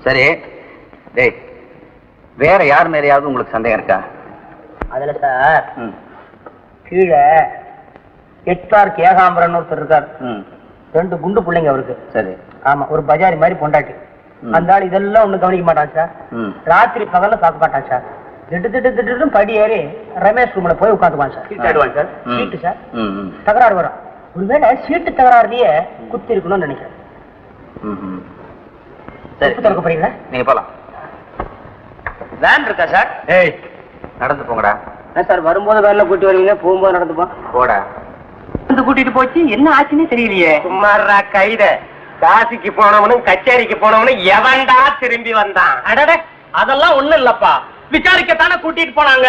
சரி. டேய், வேற யார் மேலேயாவது உங்களுக்கு சந்தேகம் இருக்கா? அதுல சார் கீழே எட்டார் கேகாம்பரன் ஒருத்தர் இருக்காரு. 2 குண்டு பிள்ளைங்க அவருக்கு. சரி. ஆமா, ஒரு பஜாரி மாதிரி பொண்டாட்டி. அந்த ஆள் இதெல்லாம் ஒண்ணு கவனிக்க மாட்டான் சார். ராத்திரி பகல்ல பார்க்க மாட்டான் சார். திட்டு படி ஏறி ரமேஷ் ரூம்ல போய் உட்காந்துவான் சார். சார் சீட்டு சார் தகராறு வரும். ஒருவேளை சீட்டு தகராறுலயே குத்தி இருக்கணும்னு நினைக்கிறேன். சரி, திறக்க போறீங்களா? நீங்க போலாம். வேன் இருக்கா சார்? ஏய், நடந்து போங்கடா. சார் வரும்போது வேன்ல கூட்டி வருவீங்க, போகும்போது நடந்துப்போம். போடா. கூட்டிட்டு போச்சு, என்ன ஆச்சுன்னு தெரியலையே. சும்மாறா கைத. காசிக்கு போனவனும் கச்சேரிக்கு போனவனும் எவன்டா திரும்பி வந்தான்? அடட, அதெல்லாம் ஒண்ணும் இல்லப்பா. விசாரிக்கத்தானே கூட்டிட்டு போனாங்க.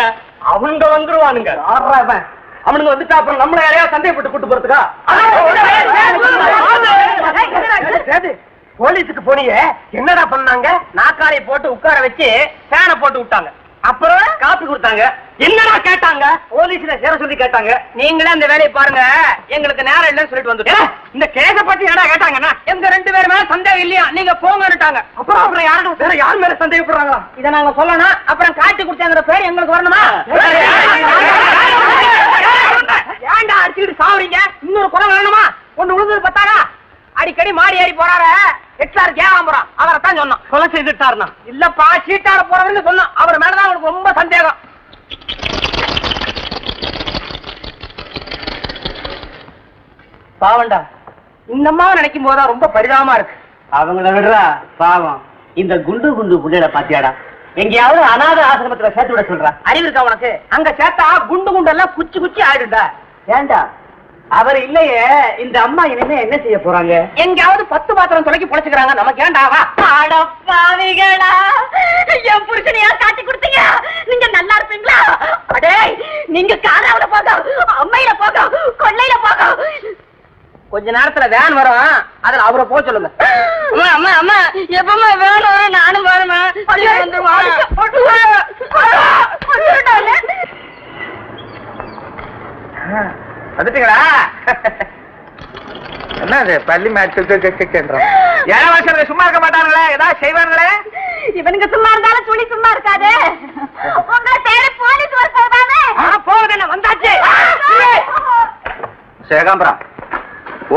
அவங்க வந்துருவானுங்க. அவனுங்க வந்துட்டா அப்புறம் நம்மள யாரையா சந்தேகப்பட்டு கூட்டு போறதுக்கா? போலீஸுக்கு போனீங்க, என்னடா பண்ணாங்க? நாக்காரை போட்டு உட்கார வச்சு ஃபேனை போட்டு விட்டாங்க. அப்புறம் காப்பி கொடுத்தாங்க. என்னடா கேட்டாங்க? போலீஸ்ல சேர சொல்லி கேட்டாங்க. நீங்களே அந்த வேலையை பாருங்க, எங்களுக்கு நேரம் இல்லைன்னு சொல்லிட்டு வந்துட்டோம். இந்த கேஸ பத்தி என்னடா கேட்டாங்கன்னா, எங்க 2 பேர் மேல சந்தேகம் இல்லையா, நீங்க போங்கன்னுட்டாங்க. அப்புறம் யாரும் வேற யார் மேல சந்தேகப்படுறாங்க? இதை நாங்க சொல்லணும். அப்புறம் காட்டி கொடுத்தாங்கிற பேர் எங்களுக்கு வரணுமா? ஏன்டா அடிச்சுட்டு சாவுறீங்க? இன்னொரு குறை வேணுமா? ஒண்ணு உழுது பத்தாரா? அடிக்கடி மாடி ஏறி போறாரு. எட்டார் கேகாம்பரம் அவரை தான் சொன்னோம். கொலை செய்துட்டாருனா? இல்லப்பா, சீட்டாட போறவன்னு சொன்னோம். அவர் மேலதான் அவனுக்கு ரொம்ப சந்தேகம். பாவண்டா, இந்த அம்மாவை நினைக்கும் போதுதான் ரொம்ப பரிதாபமா இருக்கு. அவங்கள விடுறா பாவம். இந்த குண்டு புள்ளையில பாத்தியாடா? எங்கேயாவது அநாத ஆசிரமத்துல சேர்த்து விட சொல்றா. அறிவு இருக்கா உனக்கு? அங்க சேர்த்தா குண்டு எல்லாம் குச்சி குச்சி ஆயிடுண்டா. ஏண்டா அவர் இல்லையே, இந்த அம்மா இனிமே என்ன செய்ய போறாங்க? எங்கேயாவது 10 பாத்திரம் துளைக்கி பொழைச்சுக்கிறாங்க. நமக்கு ஏண்டாவா? அடப்பாவிகளா, என் புருஷனையா காட்டி கொடுத்தீங்க. நீங்க நல்லா இருப்பீங்களா? அடே, நீங்க காராவில போக, அம்மையில போக, கொள்ளையில போக. கொஞ்ச நேரத்துல வேன் வரும், அதுல அவரை போக சொல்லுங்க. அம்மா அம்மா அம்மா, எப்பமா வேணும்? நானும் வரமா? வந்துட்டீங்களா? என்ன இது பள்ளி மேட்ச்? சும்மா இருக்க மாட்டாங்களே, ஏதாவது செய்வாங்களே. இவனுங்க சும்மா இருந்தாலும் துணி சும்மா இருக்காது. உங்களை தேடி போலீஸ் வரதானே? போகுது, வந்தாச்சு. சேகாம்பரம்,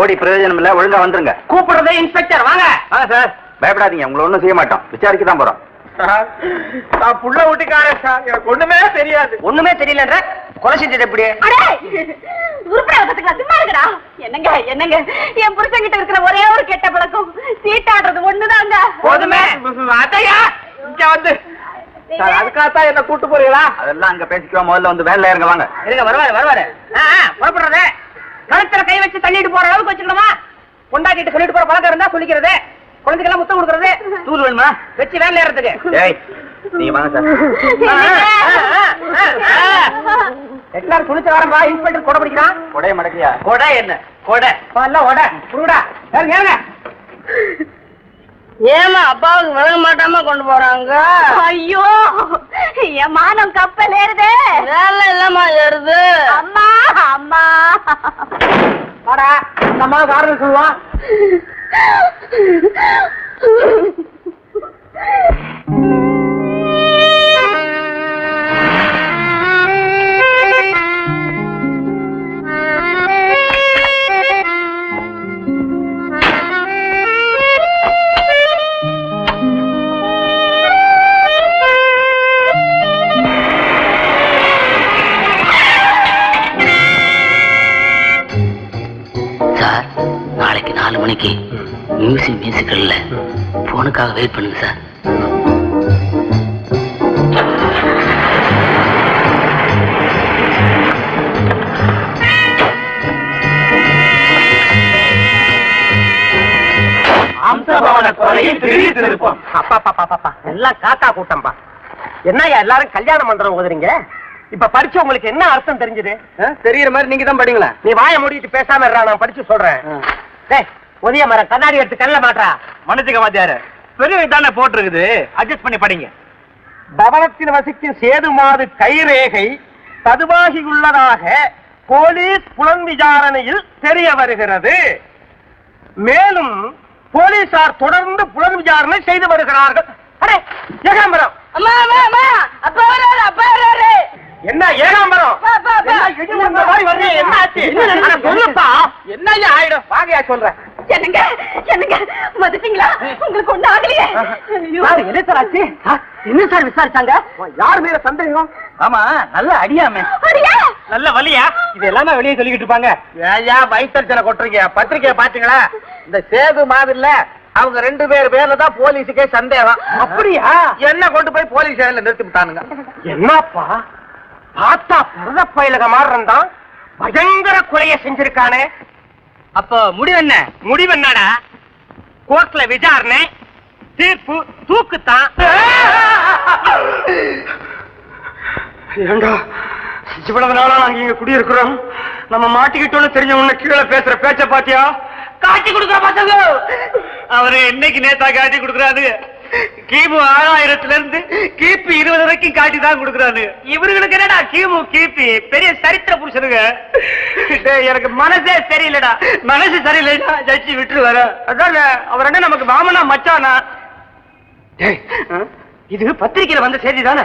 ஓடி பிரயோஜனம் இல்ல, ஒழுங்கா வந்துருங்க. கூப்பிடுறதே இன்ஸ்பெக்டர். வாங்க வாங்க சார். பயப்படாதீங்க, உங்களை ஒண்ணும் செய்ய மாட்டோம். விசாரிக்க தான் போறோம். நான் புள்ள வீட்டுக்காரன் சார், எனக்கு ஒண்ணுமே தெரியாது. ஒண்ணுமே தெரியலன்ற கொலை செஞ்சது எப்படி? சும்மா இருக்கடா. என்னங்க என்னங்க, என் புருஷன் கிட்ட இருக்கிற ஒரே ஒரு கெட்ட பழக்கம் சீட்டாடுறது ஒண்ணுதாங்க. போதுமே அதையா இங்க வந்து அதுக்காகத்தான் என்ன கூட்டு போறீங்களா? அதெல்லாம் அங்க பேசிக்குவா. முதல்ல வந்து வேன்ல இறங்க வாங்க. இருங்க, வருவாரு. புறப்படுறது. கழுத்துல கை வச்சு தள்ளிட்டு போற அளவுக்கு வச்சுக்கணுமா? கொண்டாட்டிட்டு சொல்லிட்டு போற பழக்கம் இருந்தா சொல்லிக்கிறது. குழந்தைக்கெல்லாம் முத்தம் கொடுக்கறது. தூள் வேணுமா? வச்சு வேன்ல ஏறதுக்கு. ஏய், நீங்க வாங்க சார். எல்லாரும் துணிச்சு வரம்பா. இன்ஸ்பெக்டர் கொடை பிடிக்கிறான். கொடைய மடக்கியா? கொடை என்ன கொடை? ஒட புடுடா. ஏங்க ஏமா அப்பாவுக்கு விளங்க மாட்டாம கொண்டு போறாங்க? ஐயோ, என் மானம் கப்பல் ஏறுதே. வேலை இல்லாம ஏறுது. அம்மா அம்மா, வாடா, இந்த அம்மா காரணம் சொல்லுவான். சார், நாளைக்கு 4 மணிக்கு மியூசிக்கல்ல போனுக்காக வெயிட் பண்ணுங்க சார். எல்லாம் காக்கா கூட்டம்பா. என்னய்யா எல்லாரும் கல்யாண மந்திரம் ஓதுறீங்க? இப்ப படிச்சு உங்களுக்கு என்ன அர்த்தம் தெரிஞ்சது? தெரியற மாதிரி நீங்க தான் படிங்களா? நீ வாய மூடிட்டு பேசாம இருடா, நான் படிச்சு சொல்றேன். டேய், உதய மரம் கண்ணாடி எடுத்து கல்ல மாட்டா. மன்னிச்சுக்க வாத்தியாரு, பெரிய தானே போட்டிருக்குது, அட்ஜஸ்ட் பண்ணி படிங்க. பவனத்தில் வசிக்கும் சேதுமாது கைரேகை பதிவாகியுள்ளதாக போலீஸ் புலன் விசாரணையில் தெரிய வருகிறது. மேலும் போலீசார் தொடர்ந்து புலன் விசாரணை செய்து வருகிறார்கள். அடே ஏகாம்பரம், என்ன ஏகாம்பரம், என்ன ஆச்சு? சொல்லுப்பா, என்ன ஆயிடும்? வாகையா சொல்றேன். என்னங்க என்னங்க மதிப்பீங்களா? உங்களுக்கு ஒண்ணு ஆகலையே? என்ன சார் ஆச்சு? என்ன சார் விசாரிச்சாங்க? யார் மேல சந்தேகம்? ஆமா, நல்ல அடியாமே, அடியா? நல்ல வலியா? இது எல்லாமே வெளியே சொல்லிக்கிட்டு இருப்பாங்க. ஏயா வயிற்றுச்சலை கொட்டுறீங்க? பத்திரிக்கையை பாத்தீங்களா? இந்த சேது மாதிரில அவங்க 2 பேர்ல தான் போலீஸுக்கே சந்தேகம். அப்படியா? என்ன கொண்டு போய் போலீஸ் ஸ்டேஷன்ல நிறுத்தி விட்டானுங்க. என்னப்பா பார்த்தா புரத பயிலக மாறுறா, பயங்கர கொலைய செஞ்சிருக்கானே. அப்ப முடிவு என்ன? முடிவு என்னடா? கோர்ட்ல விசாரணை, தீர்ப்பு தூக்குத்தான். ஏண்டா இவ்வளவு நாளா நாங்க இங்க குடியிருக்கிறோம், நம்ம மாட்டிக்கிட்டோன்னு தெரிஞ்ச உன்ன கீழே பேசுற பேச்ச பாத்தியா? காட்டி கொடுக்குற பசங்க அவரு என்னைக்கு நேத்தா காட்டி கொடுக்குறாரு? கிமு 6000 இருந்து கிபி 20 வரைக்கும் காட்டி தான் கொடுக்குறாரு. இவர்களுக்கு என்னடா கிமு கிபி? பெரிய சரித்திர புருஷனுங்க. எனக்கு மனசே சரியில்லடா. மனசு சரியில்லைன்னா ஜட்ஜி விட்டு வர. அதான் அவர் என்ன நமக்கு மாமனா மச்சானா? இது பத்திரிகையில வந்த செய்தி தானே?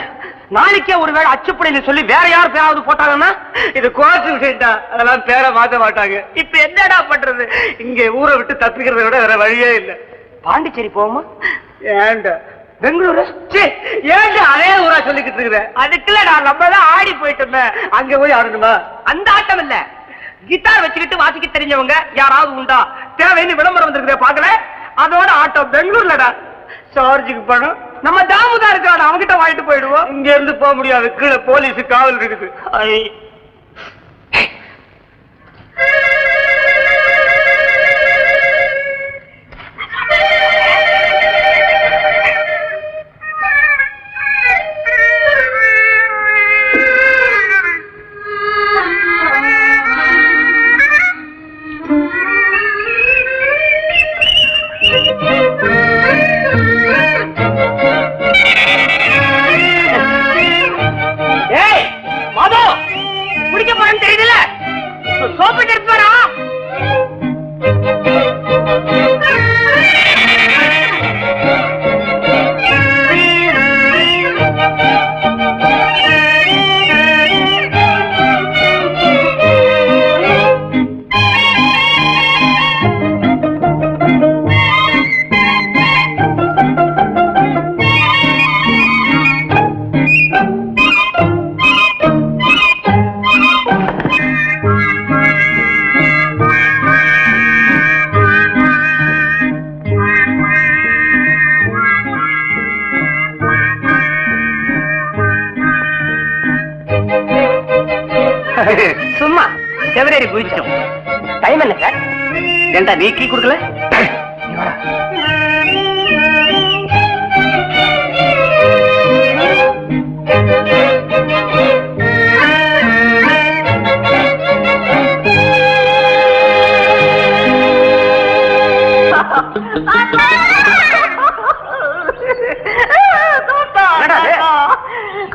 நாளைக்கே ஒருவேளை அச்சுப்படையில சொல்லி வேற யார் பேராவது போட்டாங்கன்னா இது கோர்ட்டு விஷயம்டா, அதெல்லாம் பேரை மாத்த மாட்டாங்க. இப்ப என்னடா பண்றது? இங்க ஊரை விட்டு தப்பிக்கிறத விட வேற வழியே இல்லை. பாண்டிச்சேரி போவோமா? ஏண்டா பெங்களூரு? ஏண்டா அதே ஊரா சொல்லிக்கிட்டு இருக்கிற? அதுக்குள்ள நான் நம்ம தான் ஆடி போயிட்டு இருந்தேன். அங்க போய் ஆடணுமா? அந்த ஆட்டம் இல்ல, கிட்டார் வச்சுக்கிட்டு வாசிக்க தெரிஞ்சவங்க யாராவது உண்டா? தேவைன்னு விளம்பரம் வந்திருக்கிற பாக்கல, அதோட ஆட்டம். பெங்களூர்லடா. சார்ஜுக்கு பணம் நம்ம தாமுதா இருக்காடு, அவங்கிட்ட வாங்கிட்டு போயிடுவோம். இங்க இருந்து போக முடியாது, கீழே போலீஸ் காவல் இருக்குது. சும்மா செவரேறி குதிச்சிட்டோம். டைம் என்ன சார்? ஏண்டா நீ கீ கொடுக்கல?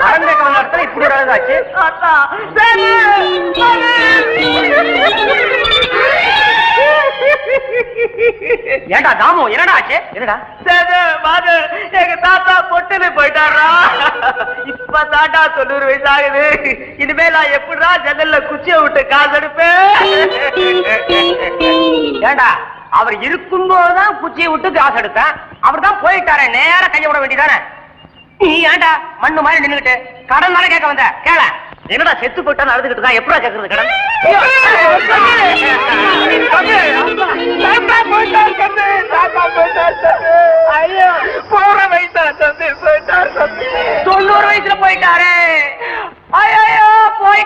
கரண்டேக்க வந்த இடத்துல இப்படி ஒரு அழகாச்சு. ஏண்டா தாமு, என்னடா ஆச்சு? என்னடா எங்க தாத்தா பொட்டுன்னு போயிட்டாரா? இப்ப தாத்தா 90 வயசு ஆகுது. இனிமே நான் எப்படிடா ஜன்னல்ல குச்சியை விட்டு காசு எடுப்பேன்? ஏண்டா அவர் இருக்கும்போதுதான் குச்சியை விட்டு காசு எடுத்தேன். அவர் தான் போயிட்டாரே, நேர கைய விட வேண்டியதானே? நீ ஏண்டா மண்ணு மாதிரி நின்னுகிட்டு கடன் தானே கேட்க வந்த? கேள. என்னடா செத்து போயிட்டா நடந்துகிட்டு தான் எப்படா கேட்கறது கடன்? போற வயசா தம்பி போயிட்டார். 90 வயசுல போயிட்டாரு. ஐயோ போய்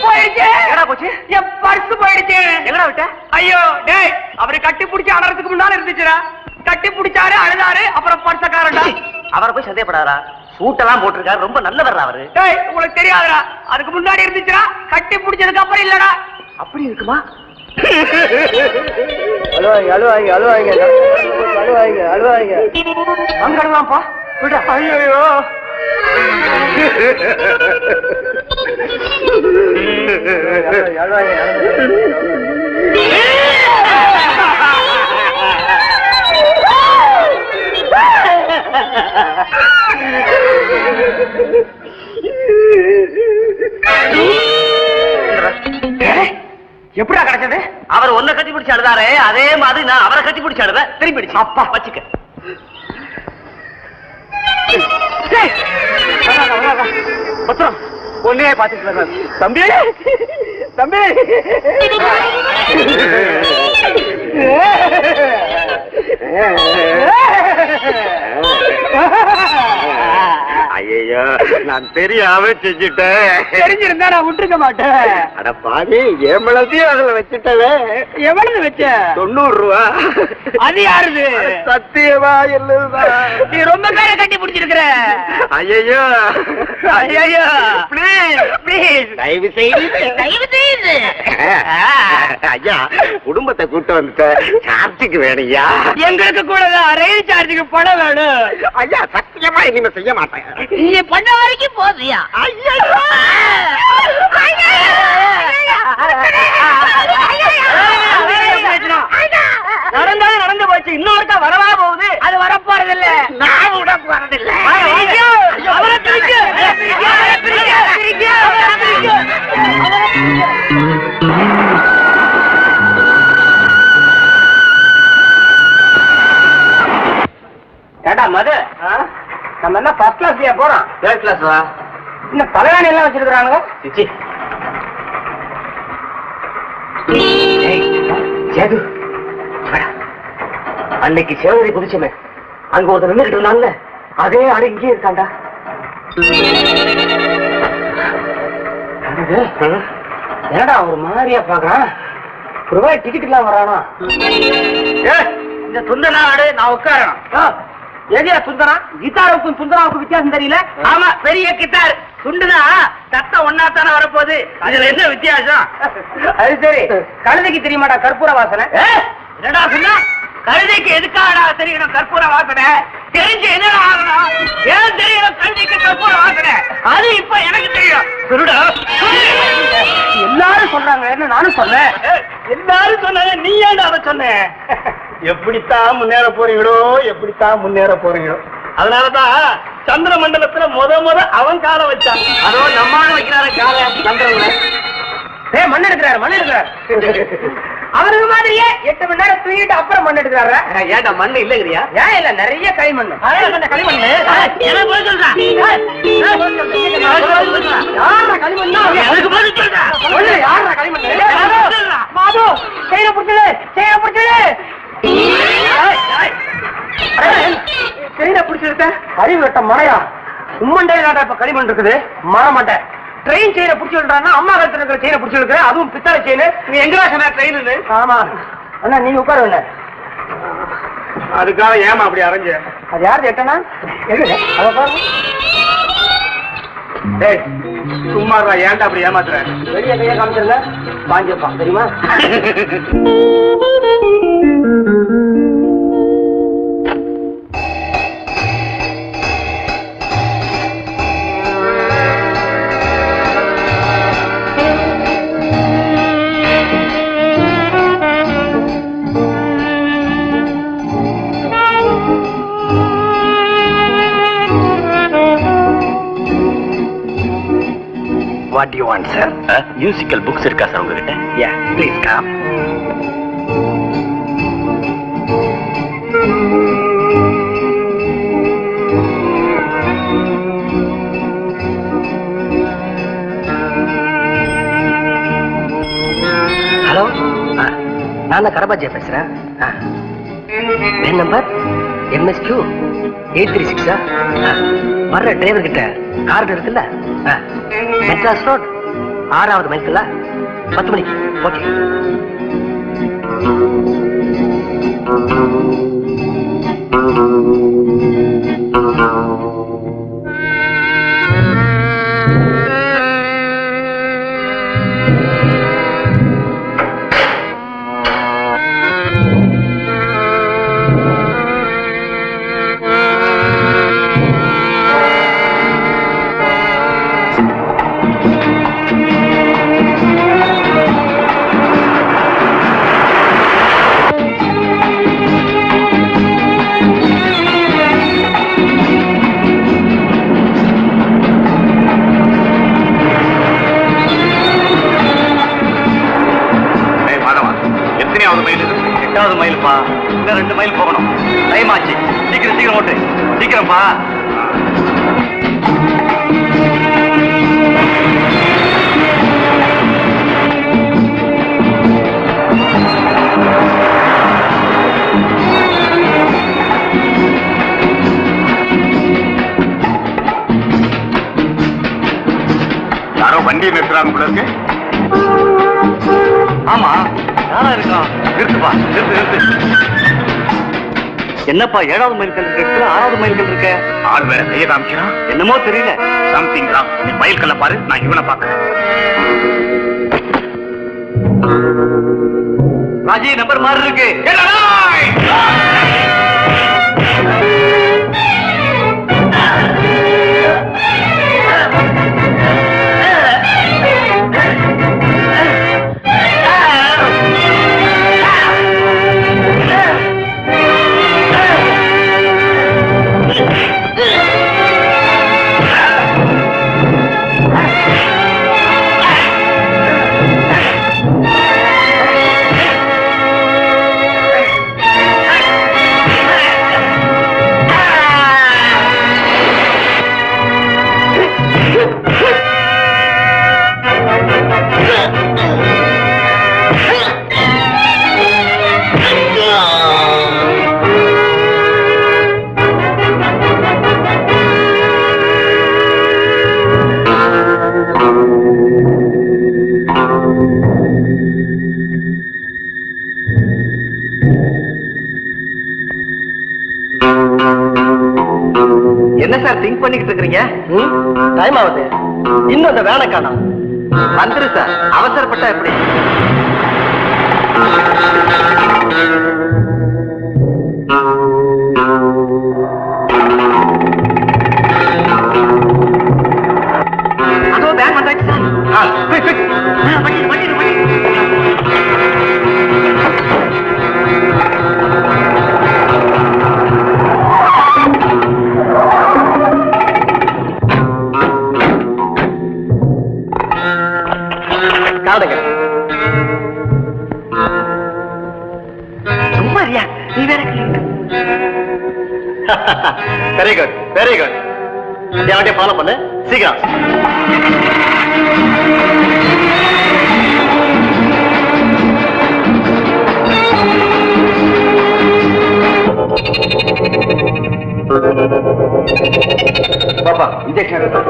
போயிடுச்சு. என்னடா போச்சு? என் பர்ஸ் போயிடுச்சு. எங்கடா விட்ட? ஐயோ டேய், அவரு கட்டி பிடிச்சி அடறதுக்கு முன்னால இருந்துச்சுடா. கட்டி பிடிச்சாரு, அழுதாரு, அப்புறம் பர்சக்காரடா. அவரை போய் சந்தேகப்படாதா? சூட்டெல்லாம் போட்டிருக்காரு, ரொம்ப நல்லவர்ரா அவரு. டேய் உங்களுக்கு தெரியாதுடா, அதுக்கு முன்னாடி இருந்துச்சுடா, கட்டி பிடிச்சதுக்கு அப்புறம் இல்லடா. அப்படி இருக்குமா? அழுவாங்க அழுவாங்க அழுவாங்க அழுவாங்க அழுவாங்க அங்கடலாம்ப்பா விட. ஐயோ எப்படா கிடைச்சது? அவர் ஒன்ன கட்டி பிடிச்சு அழுதாரு, அதே மாதிரி நான் அவரை கட்டி பிடிச்சு அழுத திரும்பிடுச்சு. அப்பா வச்சுக்க. பத்திரம் ஒன்னே பாத்துட்டு தம்பி தம்பி ஐயோ நான் தெரியாம செஞ்சுட்டேன். தெரிஞ்சிருந்தா நான் விட்டுருக்க மாட்டேன். அட பாவி எவ்வளத்தையும் அதுல வச்சுட்டவே. எவ்வளவு வச்ச? 90 ரூபா. அது யாருது? சத்தியமா இல்லதான். நீ ரொம்ப பேரை கட்டி பிடிச்சிருக்கிற. ஐயோ ஐயோ ப்ளீஸ் ப்ளீஸ் தயவு செய்து ஐயா குடும்பத்தை கூட்டு வந்துட்டேன். சார்ஜுக்கு வேணும்யா. எங்களுக்கு கூட ரயில் சார்ஜுக்கு பணம் வேணும். ஐயா சத்தியமா இனிமே செய்ய மாட்டேன். நீ பண்ண வரைக்கும் போதியா? நடந்தாலும் நடந்து போச்சு. இன்னொருக்கா வரவா போகுது. அது வரப்போறது இல்ல. நான் விட போறதில்லை. ஏண்டா மது, நம்ம என்ன ஃபர்ஸ்ட் கிளாஸ்லயா போறோம்? தேர்ட் கிளாஸ் வா. இன்னும் தலைகாணி எல்லாம் வச்சிருக்காங்க. சேது, அன்னைக்கு சேவரி குதிச்சுமே அங்க ஒருத்தர் நின்றுட்டு இருந்தாங்க. அதே ஆடு இங்கே இருக்காண்டா. என்னடா ஒரு மாதிரியா பாக்குறான்? ரூபாய் டிக்கெட் எல்லாம் வரானா? இந்த சுந்தரா ஆடு நான் உட்காரணும். எதியா சுந்தரா? கிட்டாருக்கும் சுந்தராவுக்கும் வித்தியாசம் தெரியல. ஆமா பெரிய கிட்டார். சுண்டுனா சத்தம் ஒன்னாத்தானே வரப்போகுது. அதுல என்ன வித்தியாசம்? அது சரி, கழுதைக்கு தெரியுமாடா கற்பூர வாசனை? என்னடா சொன்னா? கழுதைக்கு எதுக்காடா தெரியணும் கற்பூர வாசனை? தெரிஞ்சு என்னடா ஆகணும்? ஏன் தெரியணும் கழுதைக்கு கற்பூர வாசனை? அது இப்ப எனக்கு தெரியும். சொல்லுடா. எல்லாரும் சொல்றாங்க, என்ன நானும் சொன்னேன். எல்லாரும் சொன்னாங்க, நீ ஏன் அதை சொன்ன? எப்படித்தான் முன்னேற போறீங்களோ, எப்படித்தான் முன்னேற போறீங்களோ. அதனாலதான் சந்திர மண்டலத்துல முத அவன் காலை வச்சான். அதோ நம்மால வைக்கிறாரு காலை சந்திரன்ல. மண் எடுக்கிறாரு மண் எடுக்கிறாரு. அவருக்கு மாதிரியே 8 மணி நேரம் தூங்கிட்டு அப்புறம் மண் எடுக்கிறாரு. ஏன்டா மண் இல்லைங்கிறியா? ஏன் இல்ல, நிறைய களிமண். களிமண் அறிவு வெட்ட மழையா? உம்மண்டே இப்ப களிமண் இருக்குது, மாற மாட்டேன். ட்ரெயின் செயினை பிடிச்சி விடுறான்னா அம்மா கழுத்துல இருக்கிற செயினை பிடிச்சி விடுற, அதுவும் பித்தளை செயின். நீ எங்க சொன்ன ட்ரெயின்? ஆமா அண்ணா, நீங்க உட்கார வேண்ட. அதுக்காக ஏமா அப்படி அரைஞ்ச? அது யாரு எட்டனா? அத பாருங்க. டேய் சும்மா ஏன்டா அப்படி ஏமாத்துற? வெளியே கையை காமிச்சிருங்க, வாங்கிப்பான் தெரியுமா? What do you want, sir? Musical books இருக்கா சார் உங்ககிட்ட? Yeah, please come. ஹலோ, நான் தான் கரபாஜியா பேசுறேன். என் நம்பர் MSQ 836. வர்ற டிரைவர் கிட்ட கார்டு இருக்குல்ல, மெட்ராஸ் ரோட் 6வது மைல்ல 10 மணிக்கு. ஓகே. எத்தனையாவது மைல்? 8வது மைல்ப்பா. இன்னும் 2 மைல் போகணும். டைம் ஆச்சு. சீக்கிரம் சீக்கிரம் ஓட்டு. சீக்கிரம்ப்பா. யாரோ வண்டியை நிறுத்துறாங்க போல இருக்கு. ஆமா, யாரா இருக்கான்? நிறுத்துப்பா, நிறுத்து. என்னப்பா 7வது மைல்கள் இருக்கு, 6வது மைல்கள் இருக்க? ஆள் வேற கைய காமிக்கிறான். என்னமோ தெரியல. Something wrong. நீ மைல்கல்ல பாரு, நான் இவனை பாக்குறேன். ராஜி நம்பர் மாறி இருக்கு. என்ன சார் திங்க் பண்ணிக்கிட்டு இருக்கீங்க? டைம் ஆகுது, இன்னும் அந்த வேலை காணோம். வந்துரு சார், அவசரப்பட்டா எப்படி? அதோ பேக் வந்தாச்சு சார். வண்டி சும்மாரியா, நீ வேற. Very good, very good. அப்படியே ஃபாலோ பண்ணு சீக்கிரம். பாப்பா இன்ஜெக்ஷன் எடுத்து.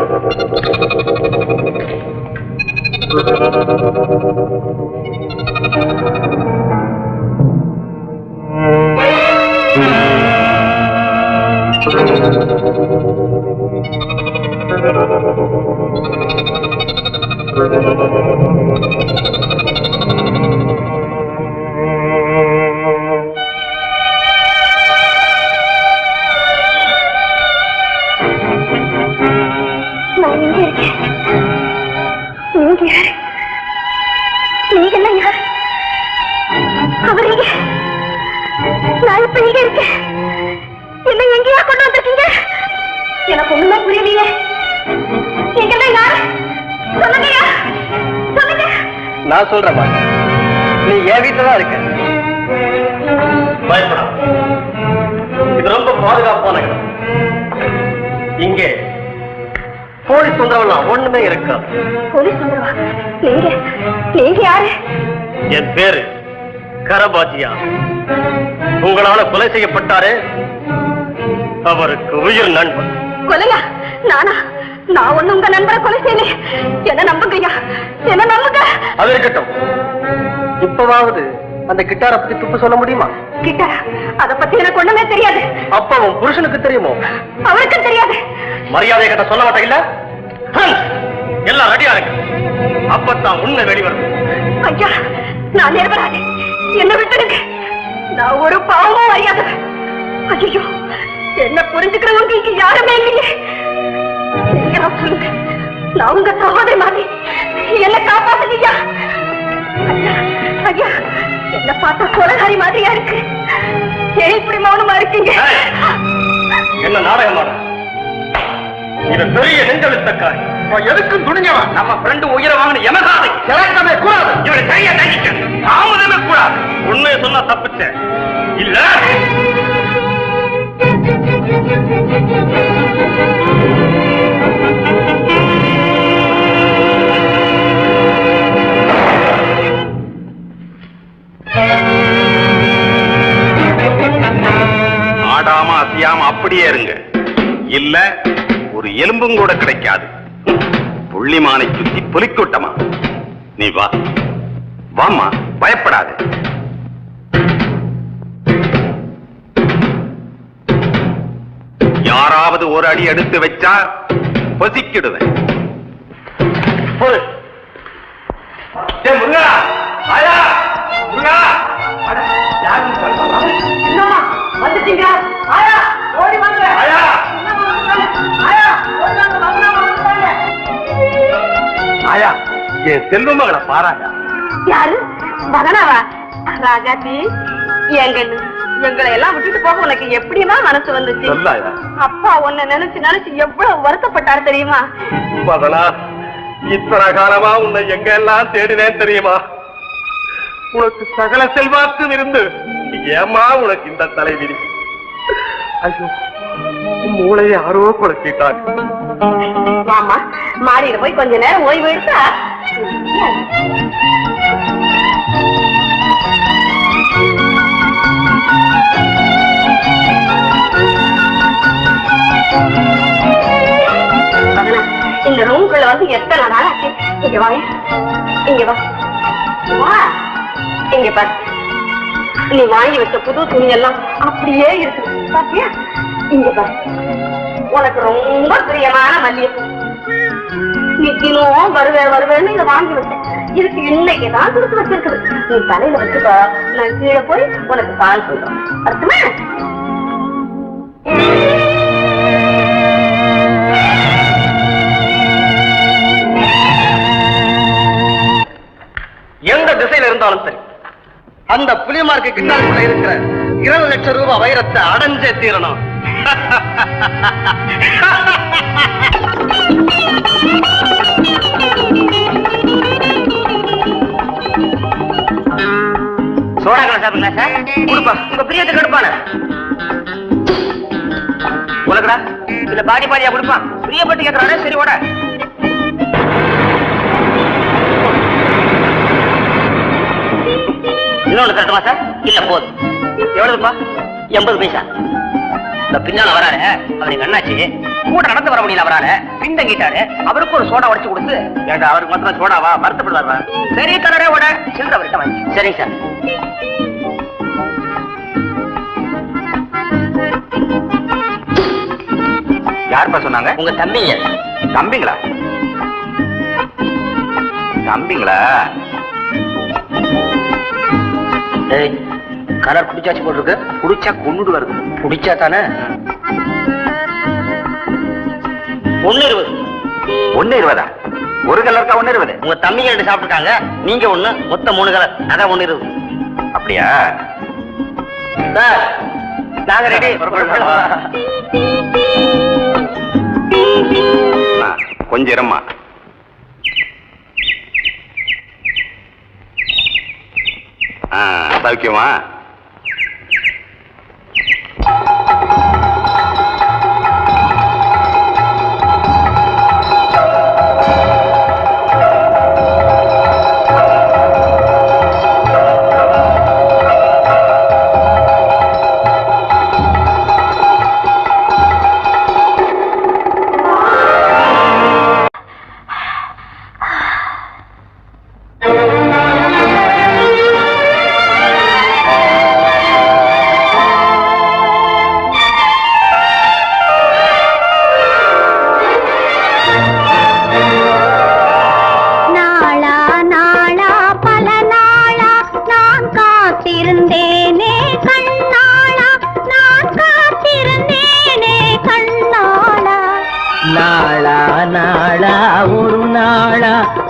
எனக்கு ஒண்ணுமே புரியலையே. நான் சொல்றேன், நீ என் வீட்டுல தான் இருக்க. பயப்படா, இது ரொம்ப பாதுகாப்பான இடம். இங்கே போலீஸ் தொந்தரவுலாம் ஒண்ணுமே இருக்காது. போலீஸ் தொந்தரவா? நீங்க யாரு? என் பேரு கரபாஜியா. உங்களால கொலை செய்யப்பட்டாரே, அவருக்கு உயிர் நண்பன். கொலையா? நானா? நான் ஒண்ணு உங்க நண்பரை கொலை செய்யல. என்ன நம்புங்கய்யா, என்ன நம்புங்க. அது இருக்கட்டும், இப்பவாவது அந்த கிட்டார பத்தி துப்பு சொல்ல முடியுமா? கிட்டாரா? அத பத்தி எனக்கு ஒண்ணுமே தெரியாது. அப்ப உன் புருஷனுக்கு தெரியுமோ? அவருக்கும் தெரியாது. மரியாதை கிட்ட சொல்ல மாட்டீங்களா? எல்லாம் ரெடியா இருக்கு, அப்பத்தான் உண்மை வெளிவரும். ஐயா, நான் நிரபராதி, என்ன விட்டுடுங்க. நான் ஒரு பாவமும் அறியாத. ஐயோ, என்ன புரிஞ்சுக்கிறவங்க இங்க யாருமே இல்லையே. சொல்லுங்க, நான் உங்க சகோதரி மாதிரி, என்ன காப்பாத்துங்க. ஐயா, ஐயா, என்ன பார்த்தா கொலகாரி மாதிரியா இருக்கு. ஏன் இப்படி மௌனமா இருக்கீங்க? என்ன நாடகமான இது பெரிய நெஞ்செழுத்தக்காரி. எதுக்கும் துணிஞ்சவன். நம்ம ஃப்ரெண்டு உயிரை வாங்கின எமகாதை இறக்கவே கூடாது. இவரை கையை தங்கிக்க, தாமதமே கூடாது. உண்மையை வச்சேன் இல்ல ஆடாம அசையாம அப்படியே இருங்க, இல்ல ஒரு எலும்பும் கூட கிடைக்காது. புள்ளிமானை சுத்தி புலிக்கூட்டமா? நீ வா, வாமா, பயப்படாது. யாராவது ஒரு அடி எடுத்து வச்சா பொசிக்கிடுவேன். முருகா, ஆயா, முருகா, வந்துட்டீங்க ஆயா, ஓடி வாங்க ஆயா, ஆயா, ஓடி வாங்க, வந்துட்டாங்க. ஆயா, என் செல்வ மகளை பாராயா. யாரு மகனாவா? ராஜாத்தி, எங்களை எல்லாம் விட்டுட்டு போக உனக்கு எப்படிமா மனசு வந்துச்சு? சொல்லாயா. அப்பா உன்னை நினைச்சு நினைச்சு எவ்வளவு வருத்தப்பட்டார் தெரியுமா? மகளா, இத்தனை காலமா உன்னை எங்க எல்லாம் தேடினேன் தெரியுமா? உனக்கு சகல செல்வாக்கும் இருந்து ஏமா உனக்கு இந்த தலைவிதி? ஐயோ, மூளை யாரோ குழப்பிட்டாங்க. ஆமா, மாடியில போய் கொஞ்ச நேரம் ஓய்வு எடுத்தா இந்த ரூம்குள்ள வந்து எத்தனை நாள் ஆச்சு? இங்க வாங்க, இங்க வா, வா, இங்க பாரு. நீ வாங்கி வச்ச புது துணி எல்லாம் அப்படியே இருக்கு பாத்தியா? இங்க பாரு, உனக்கு ரொம்ப பிரியமான மல்லிகைப்பூ. நீ தினம் வருவேன்னு இதை வாங்கி வச்சேன். இதுக்கு இன்னைக்கு தான் கொடுத்து வச்சிருக்குது. நீ தலையில வச்சுக்கோ, நான் கீழே போய் உனக்கு பால் சொல்றேன். அர்த்தமா? எந்த திசையில இருந்தாலும் சரி, அந்த புலிமார்க்கு கிட்டாருக்குள்ள இருக்கிற 20 லட்சம் ரூபாய் வைரத்தை அடைஞ்சே தீரணும். சோடாக்களை சாப்பிடுங்களா சார்? கொடுப்பா, உங்க பிரியத்துக்கு எடுப்பான உனக்குடா இல்ல பாடி பாடியா கொடுப்பான். பிரியப்பட்டு கேட்கறானே, சரி ஓட. இன்னொன்னு கட்டமா சார்? இல்ல போதும். எவ்வளவுப்பா? 80 பைசா. இந்த பின்னால வராரு, அவர் எங்க அண்ணாச்சி, கூட நடந்து வர முடியல அவரால, பின்தங்கிட்டாரு. அவருக்கு ஒரு சோடா உடைச்சு கொடுத்து, ஏண்டா அவருக்கு மாத்திரம் சோடாவா? வருத்தப்படுவார். சரி கலரே ஓட சில்லற அவர்கிட்ட வாங்கி. சரிங்க சார். யாருப்பா சொன்னாங்க? உங்க தம்பிங்க. தம்பிங்களா? தம்பிங்களா? ஏய், கலர் குடிச்சாச்சு போட்டிருக்கு. குடிச்சா கொண்டுட்டு வருது. குடிச்சா தானே? 1.20. 1.20? ஒரு கலருக்கா 1.20? உங்க தம்பிங்க 2 சாப்பிட்டுருக்காங்க, நீங்க 1, மொத்தம் 3 கலர். அதான் 1.20. அப்படியா? சார், நாங்க ரெடி. கொஞ்சம் இரும்மா. சௌக்கியமா?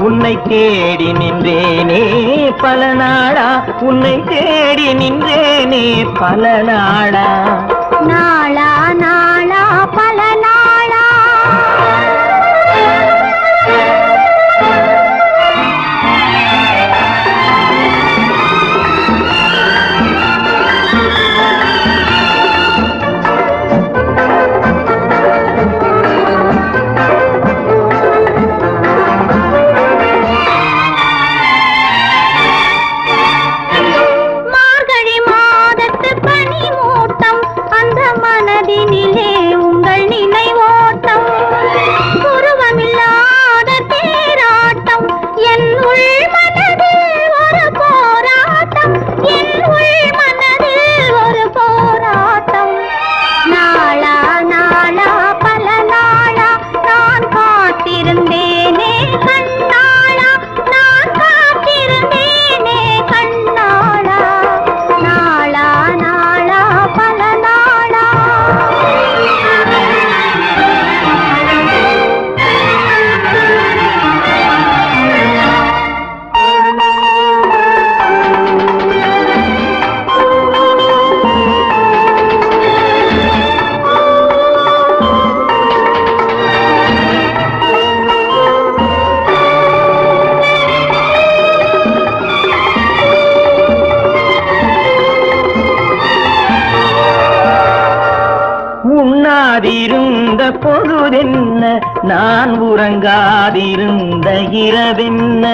உன்னை தேடி நின்றேனே பல நாளா, உன்னை தேடி நின்றேனே பல நாளா. நாளா நாளா பல நாளா. தூங்காதிருந்த பொழுதென்ன, நான் உறங்காதிருந்த இரவென்ன,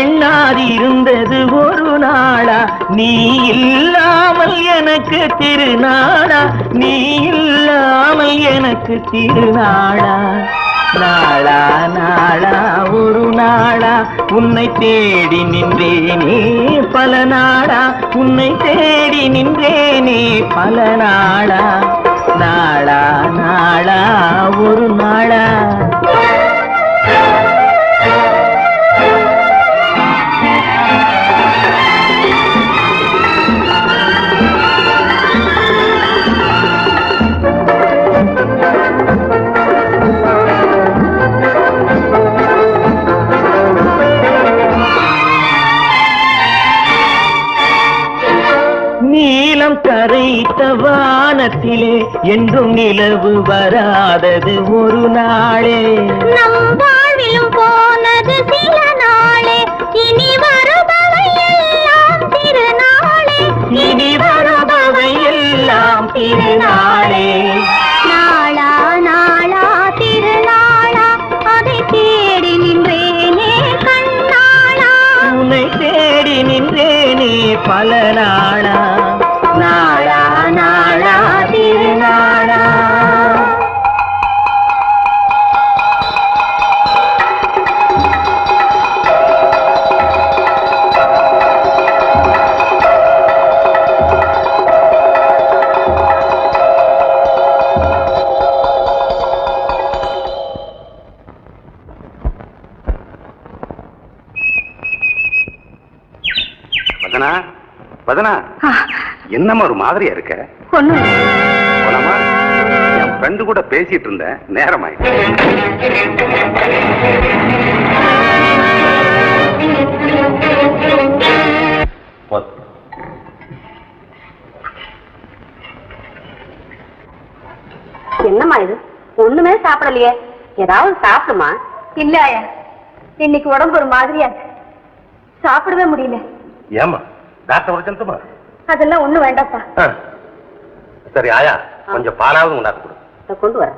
எண்ணாதிருந்தது ஒரு நாளா, நீ இல்லாமல் எனக்கு திருநாளா, நீ இல்லாமல் எனக்கு திருநாளா. நாளா நாளா ஒரு நாளா உன்னை தேடி நின்றேனே பல நாளா, உன்னை தேடி நின்றேனே பல நாளா. நாளா நாளா ஒரு நாளா. நீலம் கரைத்த வானத்திலே என்றும் நிலவு வராதது ஒரு நாளே, நம் வாழ்விலும் போனது சில நாளே, இனி வருபவை எல்லாம் திருநாளே, இனி வருபவை எல்லாம் திருநாளே. நாளா நாளா திருநாளா, அதை தேடி நின்றேனே கண்ணாளா, உன்னை தேடி நின்றேனே பல நாளா. நாளா நாளா திருநாளா. வதனா, வதனா, என்னம்மா ஒரு மாதிரியா இருக்க? ஒண்ணும் போலாமா? என் ஃப்ரெண்டு கூட பேசிட்டு இருந்தேன், நேரம் ஆயிடுச்சு. என்னம்மா இது, ஒண்ணுமே சாப்பிடலையே, ஏதாவது சாப்பிடுமா? இல்ல ஆயா, இன்னைக்கு உடம்பு ஒரு மாதிரியா சாப்பிடவே முடியல. ஏமா டாக்டர் வர சொல்லுமா? அதெல்லாம் ஒண்ணும் வேண்டாப்பா. சரி ஆயா, கொஞ்சம் பாலாவது உண்டாக்க கொடு. கொண்டு வர.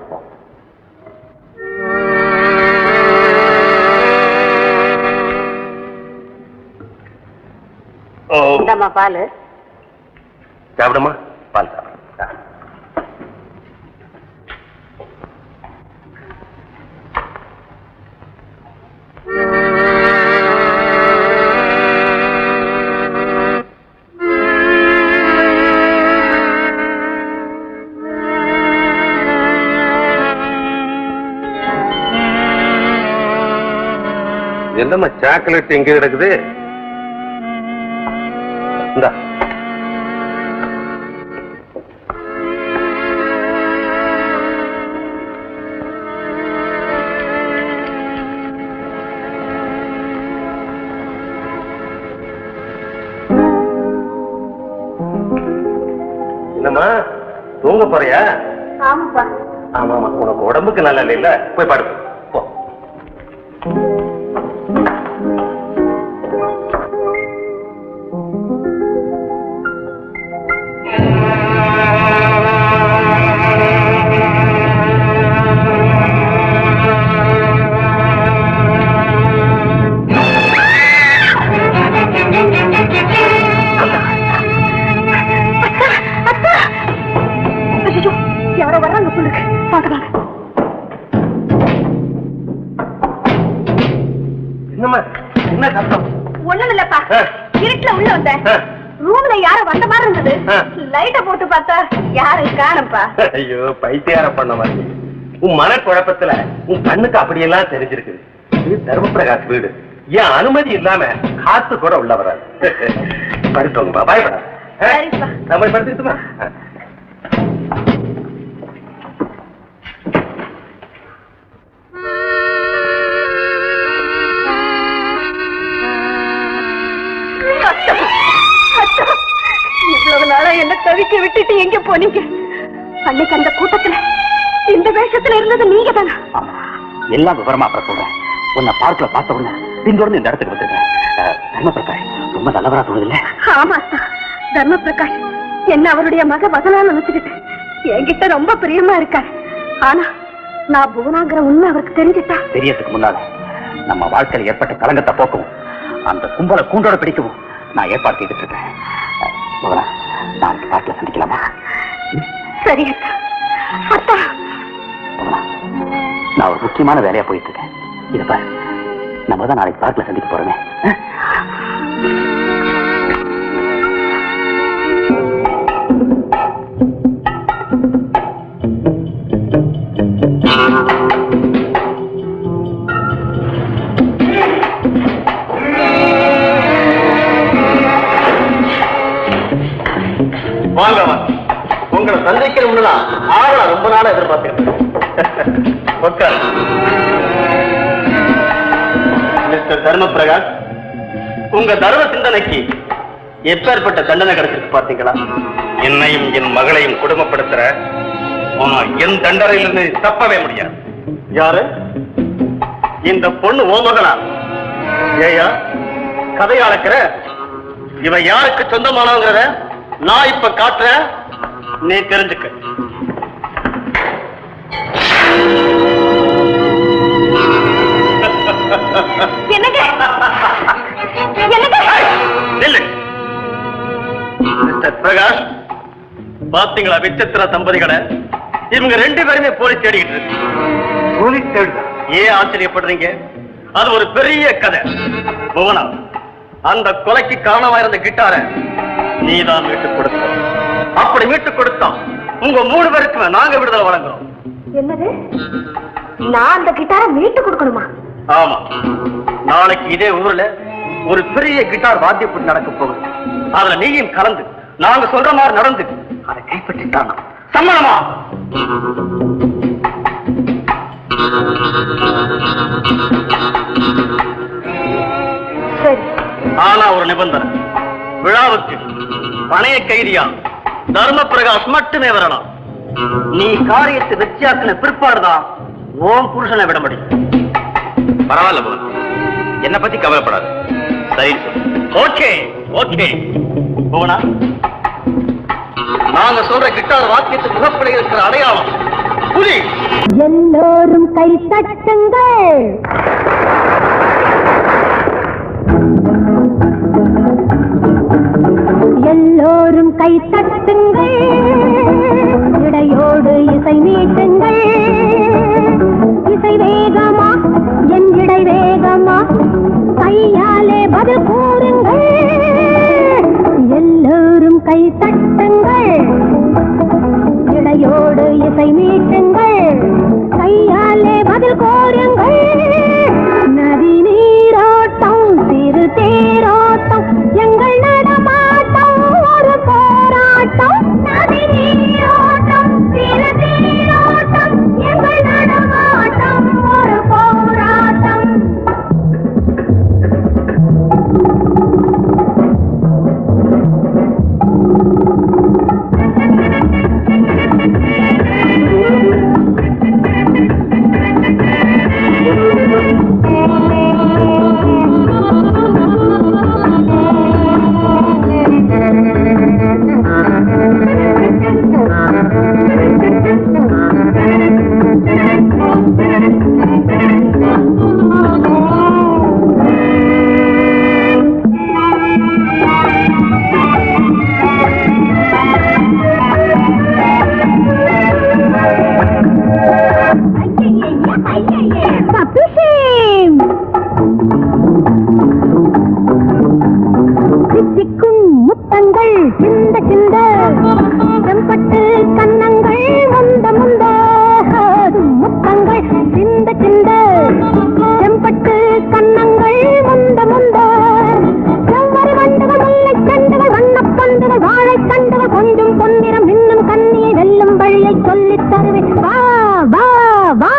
இந்தாம்மா பால். சாப்பிடுமா, பால் சாப்பிடு. என்னம்மா சாக்லேட் எங்க கிடக்குது? இந்தா. என்னம்மா தூங்க போறியா? ஆமாப்பா. ஆமா ஆமா, உனக்கு உடம்புக்கு நல்லா இல்ல, போய் படுத்து போ. யாரோ வர்றாங்க சொல்லுங்க, பாக்கலாம். என்னம்மா என்ன சத்தம்? ஒண்ணும் இல்லப்பா, இருட்டுல உள்ள வந்தேன். ரூம்ல யாரோ வந்த மாதிரி இருந்தது. லைட்ட போட்டு பார்த்தா யாரும் காணப்பா. ஐயோ பைத்தியார பண்ண மாதிரி. உன் மனக்குழப்பத்துல உன் கண்ணுக்கு அப்படியெல்லாம் தெரிஞ்சிருக்குது. இது தர்மபிரகாஷ் வீடு, ஏன் அனுமதி இல்லாம காத்து கூட உள்ள வராது. படுத்தோங்கப்பா, பயப்படாது. நம்ம படுத்துக்கிட்டுமா? இவ்வளவு நாளா என்ன தவிக்க விட்டுட்டு எங்க போனீங்க? அன்னைக்கு அந்த கூட்டத்துல இந்த வேஷத்துல இருந்தது நீங்க தானா? எல்லாம் விவரமா அப்புறம் சொல்றேன். உன்னை பார்க்கல பார்த்த உடனே பின்தொடர்ந்து இந்த இடத்துக்கு வந்துருக்கேன். தர்மபிரகாஷ் ரொம்ப நல்லவரா தோணுது இல்ல? ஆமா தர்மபிரகாஷ் என்ன அவருடைய மக வதனா நினைச்சுக்கிட்டு என்கிட்ட ரொம்ப பிரியமா இருக்காரு. ஆனா நான் புவனாங்கிற உண்மை அவருக்கு தெரிஞ்சுட்டா தெரியறதுக்கு முன்னால நம்ம வாழ்க்கையில் ஏற்பட்ட கலங்கத்தை போக்கவும் அந்த கும்பலை கூண்டோட பிடிக்கவும் நான் ஏற்பாடு செய்துட்டு இருக்கேன். புவனா, நாளைக்கு பார்க்கல சந்திக்கலாமா? சரி அத்தா. புவனா, நான் ஒரு முக்கியமான வேலையா போயிட்டு இருக்கேன். இதை பாரு, நம்ம தான் நாளைக்கு பார்க்கல சந்திக்க போறோமே. வாங்க உங்களை சந்திக்கணும்னு ஆவலா ரொம்ப நாளா எதிர்பார்த்தேன். மிஸ்டர் தர்ம பிரகாஷ், உங்க தர்ம சிந்தனைக்கு எப்பேற்பட்ட தண்டனை கிடைச்சிருக்கு பாத்தீங்களா? என்னையும் என் மகளையும் குடும்பப்படுத்துற என் தண்டனையிலிருந்து தப்பவே முடியாது. யாரு இந்த பொண்ணு? ஓ மகளா? ஏயா கதையை அளக்கிற? இவன் யாருக்கு சொந்தமானவங்கிறத நான் இப்ப காட்டுறேன், நீ தெரிஞ்சுக்க. மிஸ்டர் பிரகாஷ், பாத்தீங்களா விசித்திர தம்பதிகளை? இவங்க ரெண்டு பேருமே போலீஸ் தேடிக்கிட்டு இருக்கு. போலீஸ் தேடுதா? ஏன் ஆச்சரியப்படுறீங்க? அது ஒரு பெரிய கதை. புவனா, அந்த கொலைக்கு காரணமா இருந்த கிட்டார நீதான் மீட்டு கொடுத்த. அப்படி மீட்டு கொடுத்தோம் உங்க 3 பேருக்கு நாங்க விடுதலை வழங்குறோம். என்னது? நான் அந்த கிட்டாரை மீட்டு கொடுக்கணுமா? ஆமா, நாளைக்கு இதே ஊர்ல ஒரு பெரிய கிட்டார் வாத்திய போட்டி நடக்க போகுது. அதுல நீயும் கலந்து நாங்க சொல்ற மாதிரி நடந்து அதை கைப்பற்றிட்டானா சம்மதமா? சரி. ஆனா ஒரு நிபந்தனை, விழாவுக்கு பணைய கைதியா தர்ம பிரகாஷ் மட்டுமே வரலாம். நீ காரியத்தை வெற்றியாக்கின பிற்பாடுதான் ஓம் புருஷனை விட முடியும். பரவாயில்ல போது, என்ன பத்தி கவலைப்படாது. சரி, ஓகே ஓகே. போனா நாங்க சொல்ற கிட்டார் வாக்கியத்துக்கு முகப்படி இருக்கிற அடையாளம் புலி. எல்லோரும் கை தட்டுங்கள். எல்லோரும் கை தட்டுங்கள். இடையோடு இசை மீட்டுங்கள். இசை வேகமா என் இடை வேகமா, கையாலே பதில் கூறுங்கள். எல்லோரும் கை தட்டுங்கள். இடையோடு இசை மீட்டுங்கள். கையாலே பதில் கூறுங்கள். நதி நீரோட்டம் சிறு தேரோட்டம் எங்கள் நடமாட்டம் ஒரு போராட்டம். நதி நீரோட்டம் சிறு தேரோட்டம் எங்கள் நடமாட்டம் ஒரு போராட்டம். முத்தங்கள் சிந்த சிந்த செம்பட்டு கன்னங்கள் முந்த முந்த. முத்தங்கள் சிந்த சிந்த செம்பட்டு கன்னங்கள் முந்த முந்த. செவ்வரி வண்டுகள் முல்லை செண்டுகள் வண்ணப்பந்துகள் வாழை கண்டுகள் கொஞ்சம் பொன்னிறம் இன்னும் கண்ணியை வெல்லும் வழியை சொல்லித் தருவேன். வா வா வா.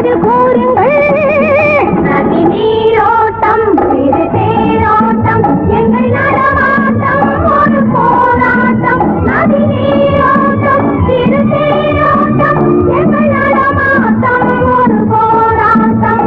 பதில் கூறுங்கள் நதி நீரோட்டம் சிறு தேரோட்டம் எங்கள் நடமாட்டம் ஒரு போராட்டம் நதி நீரோட்டம் சிறு தேரோட்டம் எங்கள் நடமாட்டம் ஒரு போராட்டம்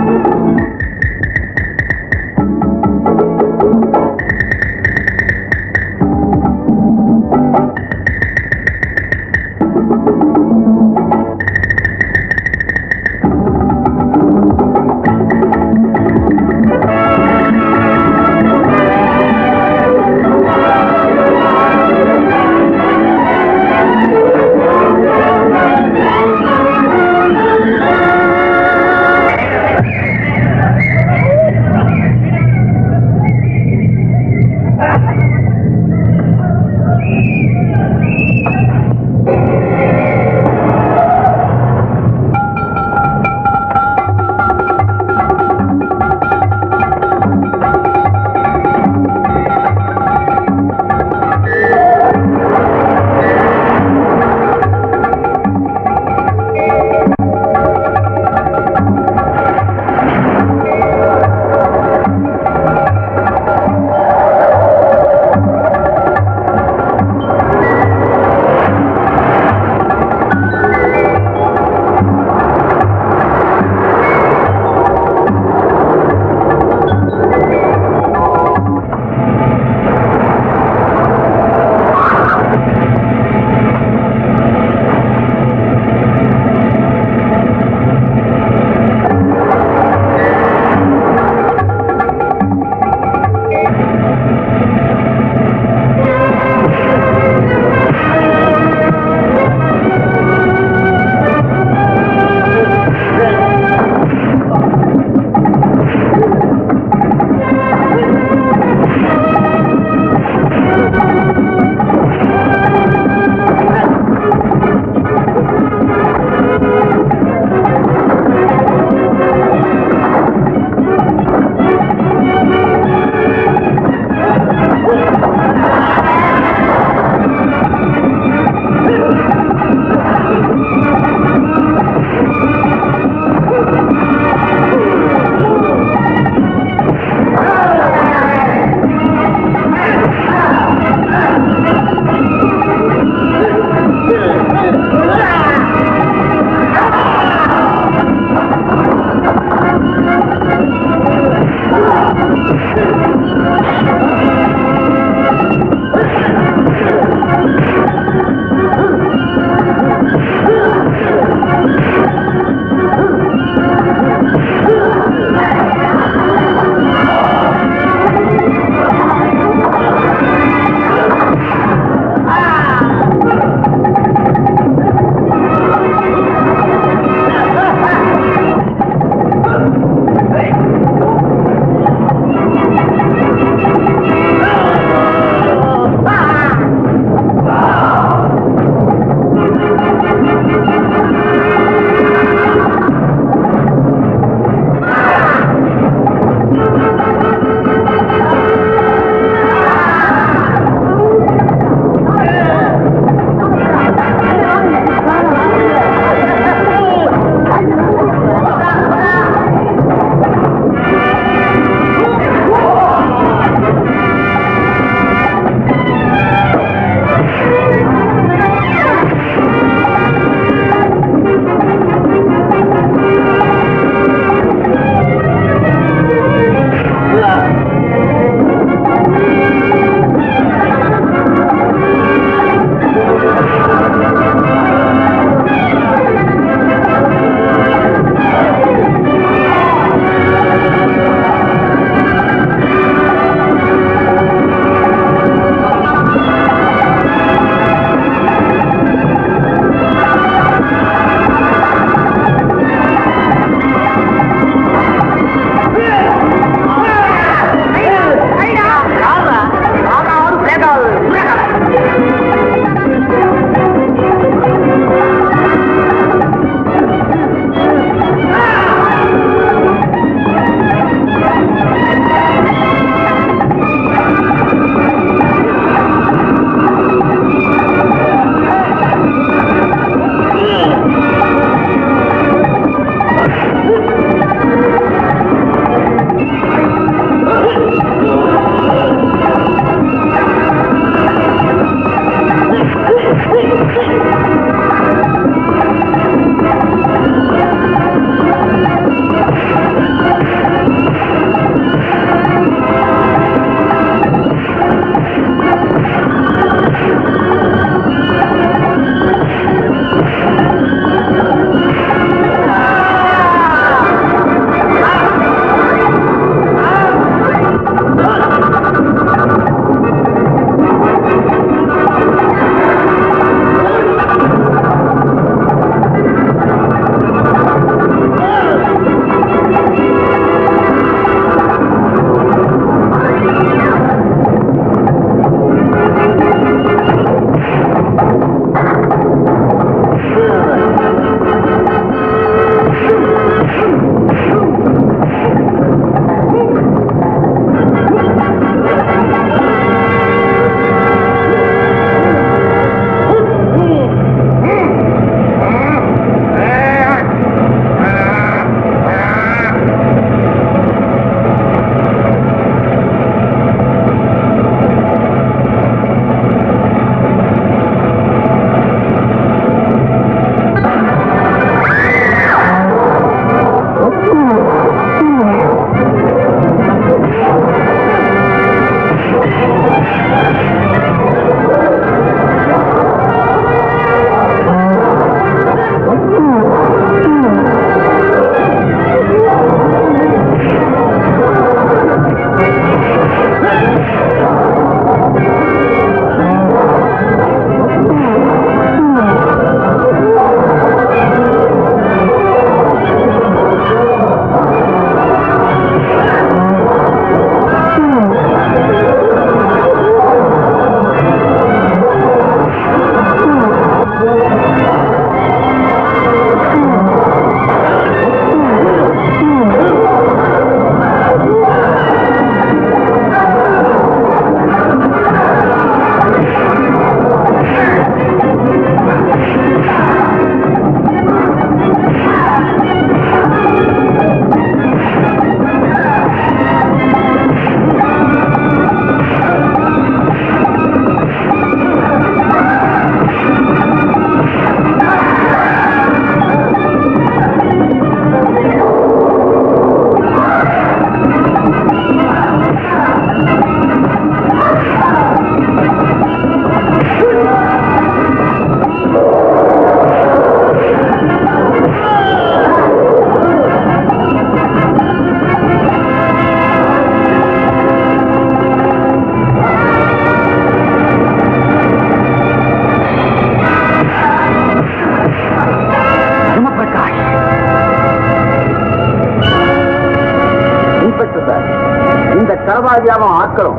தர்மவாதியாவும் ஆட்களும்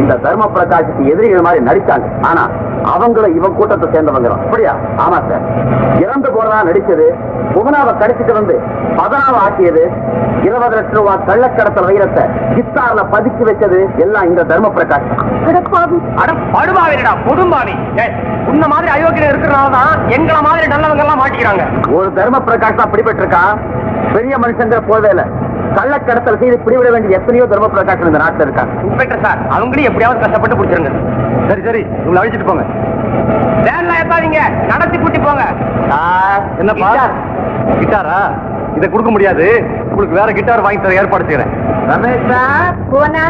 இந்த தர்ம பிரகாஷுக்கு எதிரிகள் மாதிரி நடிச்சாங்க. ஆனா அவங்களும் இவன் கூட்டத்தை சேர்ந்தவங்க. அப்படியா? ஆமா சார். இறந்து போறதா நடிச்சது, புவனாவை கடிச்சிட்டு வந்து பதனாவை ஆக்கியது, 20 லட்சம் ரூபாய் கள்ளக்கடத்தல் வைரத்தை கித்தார்ல பதுக்கி வச்சது எல்லாம் இந்த தர்ம பிரகாஷ். படுபாவிடா கொடும்பாவி. உன்ன மாதிரி அயோக்கியம் இருக்கிறனாலதான் எங்களை மாதிரி நல்லவங்க எல்லாம் மாட்டிக்கிறாங்க. ஒரு தர்ம பிரகாஷ் தான் பிடிபட்டிருக்கான். பெரிய மனுஷங்கிற போதே இல்ல, கள்ளக்கடத்தல் செய்து பிடிவிட வேண்டிய எத்தனையோ தர்ம பிரகாஷ் இந்த நாட்டில் இருக்காங்க. இன்ஸ்பெக்டர் சார், அவங்களையும் எப்படியாவது கஷ்டப்பட்டு பிடிச்சிருங்க. சரி சரி, உங்களை அழைச்சிட்டு போங்க. வேன்லாம் ஏத்தாதீங்க, நடத்தி கூட்டி போங்க. என்னப்பா கிட்டாரா? இதை கொடுக்க முடியாது. உங்களுக்கு வேற கிட்டார் வாங்கி தர ஏற்பாடு செய்யறேன். ரமேஷ் போனா